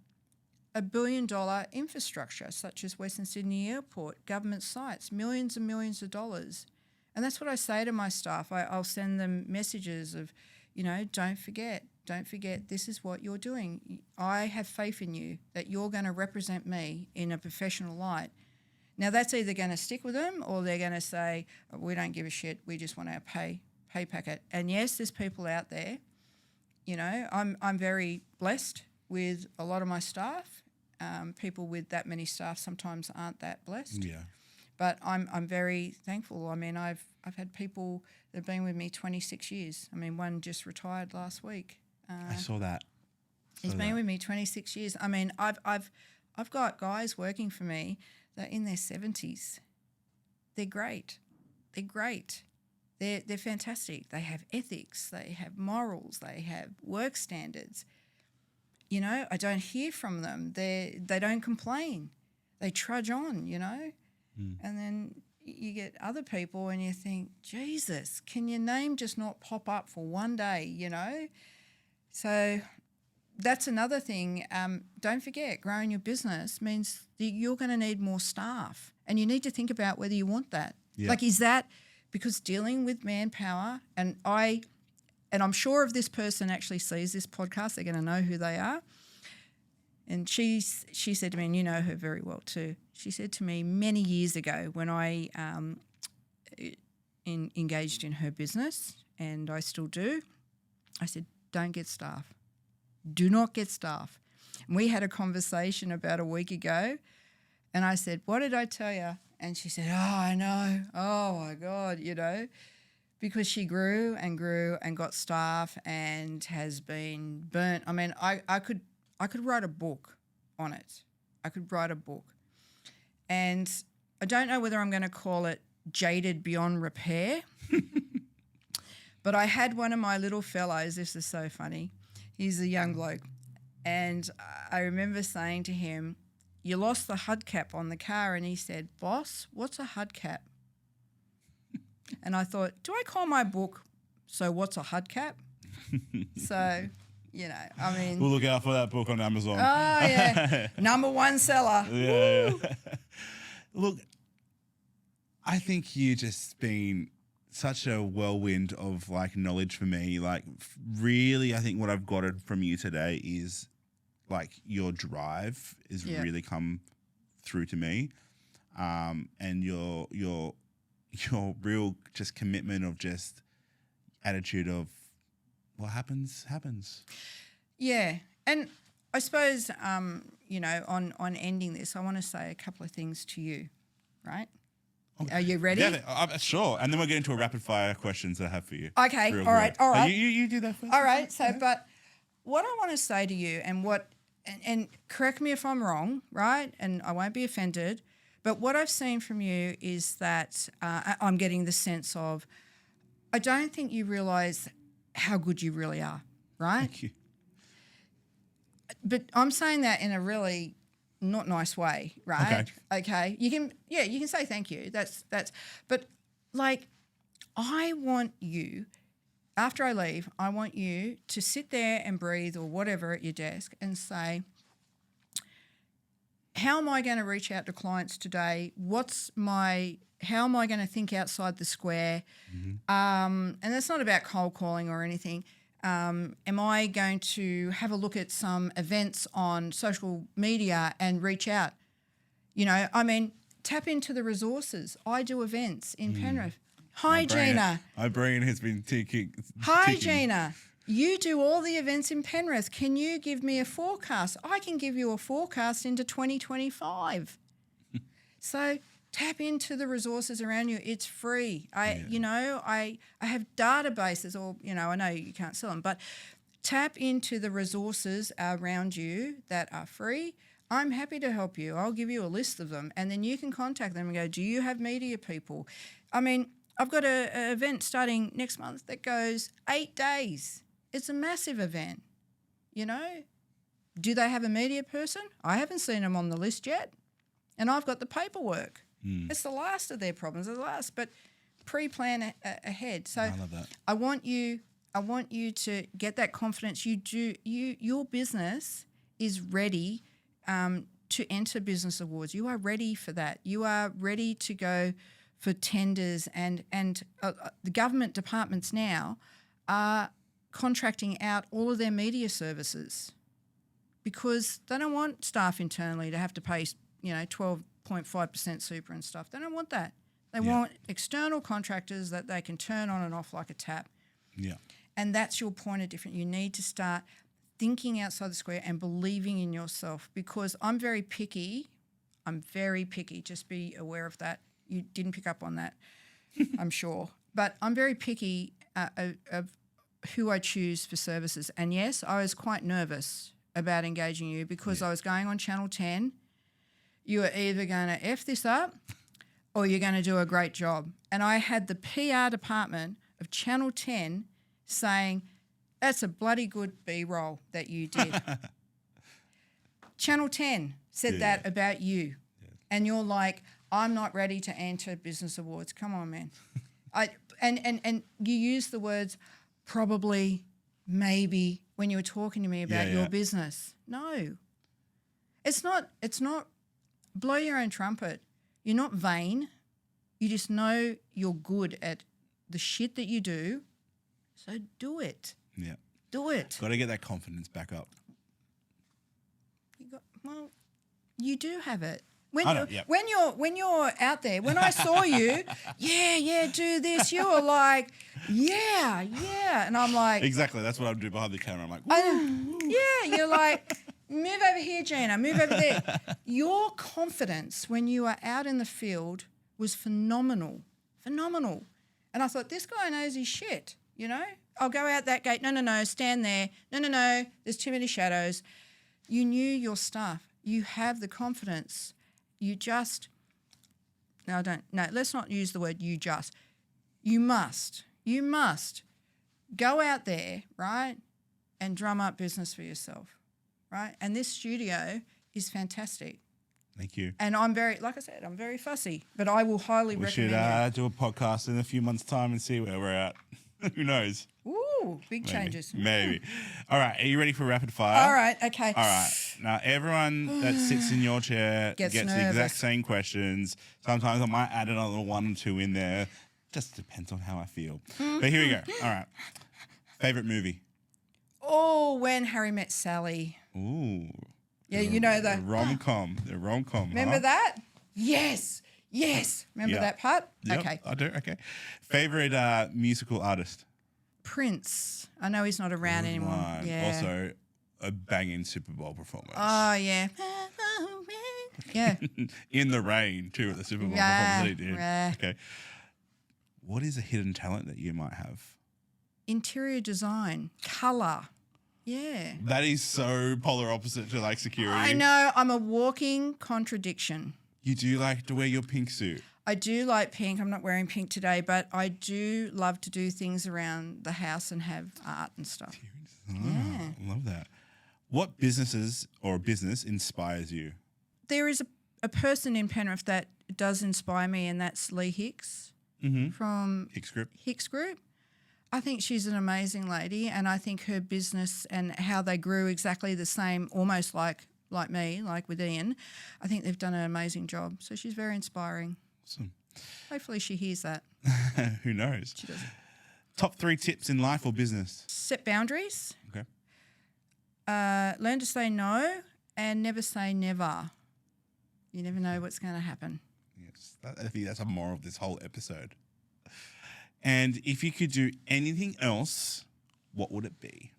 A: $1 billion infrastructure, such as Western Sydney Airport, government sites, millions and millions of dollars. And that's what I say to my staff. I'll send them messages of, you know, don't forget, this is what you're doing. I have faith in you that you're going to represent me in a professional light. Now, that's either going to stick with them or they're going to say, we don't give a shit, we just want our pay packet. And yes, there's people out there. You know, I'm very blessed with a lot of my staff. People with that many staff sometimes aren't that blessed.
B: Yeah.
A: But I'm very thankful. I mean, I've had people that have been with me 26 years. I mean, one just retired last week.
B: I saw that.
A: He's been with me 26 years. I mean, I've got guys working for me that are in their 70s. They're great. They're fantastic. They have ethics. They have morals. They have work standards. You know, I don't hear from them. They don't complain. They trudge on, you know. And then you get other people and you think, Jesus, can your name just not pop up for one day, you know? So that's another thing. Don't forget, growing your business means that you're going to need more staff, and you need to think about whether you want that.
B: Yeah.
A: Like, is that because dealing with manpower, and I'm sure if this person actually sees this podcast, they're going to know who they are. And she said to me, and you know her very well too, she said to me many years ago when I engaged in her business, and I still do, I said, don't get staff. Do not get staff. And we had a conversation about a week ago, and I said, what did I tell you? And she said, oh, I know. Oh, my God, you know, because she grew and got staff and has been burnt. I mean, I could write a book on it. I could write a book. And I don't know whether I'm going to call it Jaded Beyond Repair, but I had one of my little fellows, this is so funny, he's a young bloke, and I remember saying to him, you lost the hubcap on the car, and he said, boss, what's a hubcap? And I thought, do I call my book, So What's a Hubcap? So, you know, I mean.
B: We'll look out for that book on Amazon.
A: Oh, yeah. Number one seller.
B: Yeah. Look, I think you just been such a whirlwind of like knowledge for me. Like really, I think what I've gotten from you today is like your drive is really come through to me. And your real just commitment of just attitude of what happens.
A: Yeah. And I suppose, you know, on ending this, I want to say a couple of things to you, right? Okay. Are you ready?
B: Yeah, sure. And then we'll get into a rapid fire questions that I have for you.
A: Okay. All right.
B: You do that first.
A: All right. So, but what I want to say to you and correct me if I'm wrong, right? And I won't be offended, but what I've seen from you is that I'm getting the sense of, I don't think you realise how good you really are, right?
B: Thank you.
A: But I'm saying that in a really not nice way, right? Okay. You can say thank you. That's. But like, I want you, after I leave, I want you to sit there and breathe or whatever at your desk and say, how am I going to reach out to clients today? How am I going to think outside the square? And that's not about cold calling or anything. Am I going to have a look at some events on social media and reach out? Tap into the resources. I do events in Penrith. Hi, Gina.
B: My brain has been ticking.
A: Hi, Gina. You do all the events in Penrith. Can you give me a forecast? I can give you a forecast into 2025. So tap into the resources around you. It's free. I have databases, or I know you can't sell them, but tap into the resources around you that are free. I'm happy to help you. I'll give you a list of them, and then you can contact them and go, do you have media people? I've got an event starting next month that goes 8 days. It's a massive event, Do they have a media person? I haven't seen them on the list yet, and I've got the paperwork. It's the last of their problems, but pre-plan ahead. So
B: I love that.
A: I want you to get that confidence. Your business is ready to enter business awards. You are ready for that. You are ready to go for tenders, and the government departments now are contracting out all of their media services because they don't want staff internally to have to pay 12.5% super and stuff. They don't want that. They want external contractors that they can turn on and off like a tap.
B: Yeah.
A: And that's your point of difference. You need to start thinking outside the square and believing in yourself, because I'm very picky. Just be aware of that. You didn't pick up on that, I'm sure. But I'm very picky of who I choose for services. And yes, I was quite nervous about engaging you because I was going on Channel 10. You are either going to F this up or you're going to do a great job. And I had the PR department of Channel 10 saying, that's a bloody good B-roll that you did. Channel 10 said that about you. Yeah. And you're like, I'm not ready to enter business awards. Come on, man. And you use the words probably, maybe when you were talking to me about your business. No. It's not blow your own trumpet. You're not vain. You just know you're good at the shit that you do. So do it.
B: Yeah.
A: Do it.
B: Got to get that confidence back up.
A: You do have it. When you're out there, when I saw you, do this, you were like, yeah. And I'm like...
B: Exactly. That's what I do behind the camera. I'm like,
A: you're like, move over here, Gina, move over there. Your confidence when you are out in the field was phenomenal. And I thought, this guy knows his shit, I'll go out that gate. No, stand there. No, there's too many shadows. You knew your stuff. You have the confidence. Let's not use the word you just. You must go out there, right, and drum up business for yourself, right? And this studio is fantastic.
B: Thank you.
A: And I'm very fussy, but I will highly recommend it.
B: We should do a podcast in a few months' time and see where we're at. Who knows?
A: Ooh, big changes.
B: Maybe. All right, are you ready for rapid fire?
A: All right, okay.
B: All right. Now, everyone that sits in your chair gets the exact same questions. Sometimes I might add another one or two in there. Just depends on how I feel. But here we go. All right. Favorite movie?
A: Oh, When Harry Met Sally.
B: Ooh.
A: Yeah,
B: the rom-com. The rom-com.
A: Remember that? Yes. Remember that part?
B: Yep,
A: okay.
B: I do. Okay. Favorite musical artist?
A: Prince. I know he's not around anymore.
B: Line.
A: Yeah.
B: Also, a banging Super Bowl performance.
A: Oh, yeah. Yeah.
B: In the rain, too, at the Super Bowl performance that he did.
A: Yeah.
B: Okay. What is a hidden talent that you might have?
A: Interior design. Colour. Yeah.
B: That is so polar opposite to like security.
A: I know. I'm a walking contradiction.
B: You do like to wear your pink suit.
A: I do like pink. I'm not wearing pink today, but I do love to do things around the house and have art and stuff.
B: Yeah. Love that. What business inspires you?
A: There is a person in Penrith that does inspire me, and that's Lee Hicks from Hicks Group. I think she's an amazing lady, and I think her business and how they grew exactly the same, almost like me, like with Ian. I think they've done an amazing job. So she's very inspiring.
B: Awesome.
A: Hopefully she hears that.
B: Who knows?
A: She doesn't.
B: Top 3 tips in life or business?
A: Set boundaries.
B: Okay.
A: Learn to say no and never say never. You never know what's going to happen.
B: Yes, I think that's a moral of this whole episode. And if you could do anything else, what would it be?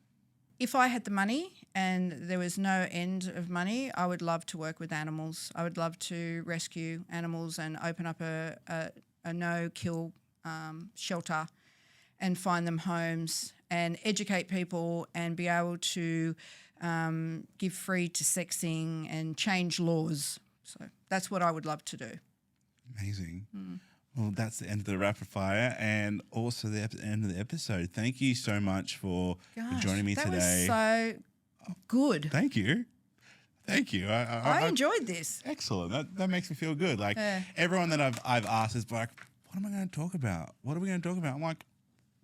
A: If I had the money and there was no end of money, I would love to work with animals. I would love to rescue animals and open up a no-kill shelter and find them homes and educate people and be able to give free to sexing and change laws. So that's what I would love to do.
B: Amazing. Well, that's the end of the rapid fire and also the end of the episode. Thank you so much for joining me today.
A: That was so good.
B: Thank you. Thank you.
A: I enjoyed this.
B: Excellent. That makes me feel good. Like everyone that I've asked is like, what am I going to talk about? What are we going to talk about? I'm like,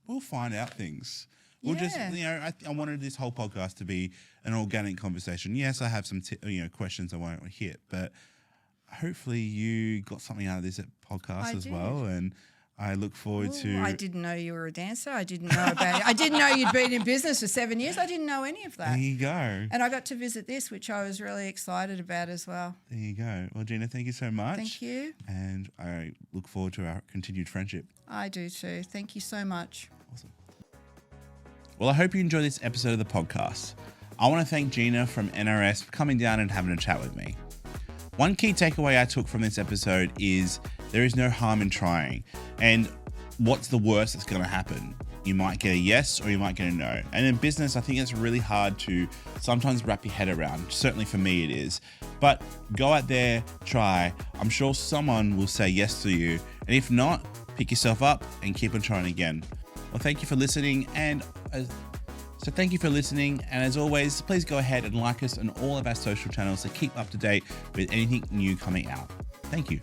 B: we'll find out things. We'll just, I wanted this whole podcast to be an organic conversation. Yes, I have some, questions I won't hit, but hopefully you got something out of this podcast as well. And I look forward to.
A: I didn't know you were a dancer. I didn't know about it. I didn't know you'd been in business for 7 years. I didn't know any of that.
B: There you go.
A: And I got to visit this, which I was really excited about as well.
B: There you go. Well, Gina, thank you so much.
A: Thank you.
B: And I look forward to our continued friendship.
A: I do too. Thank you so much.
B: Awesome. Well, I hope you enjoyed this episode of the podcast. I want to thank Gina from NRS for coming down and having a chat with me. One key takeaway I took from this episode is there is no harm in trying. And what's the worst that's going to happen? You might get a yes or you might get a no. And in business, I think it's really hard to sometimes wrap your head around. Certainly for me it is. But go out there, try. I'm sure someone will say yes to you. And if not, pick yourself up and keep on trying again. Well, thank you for listening. And as always, please go ahead and like us on all of our social channels to keep up to date with anything new coming out. Thank you.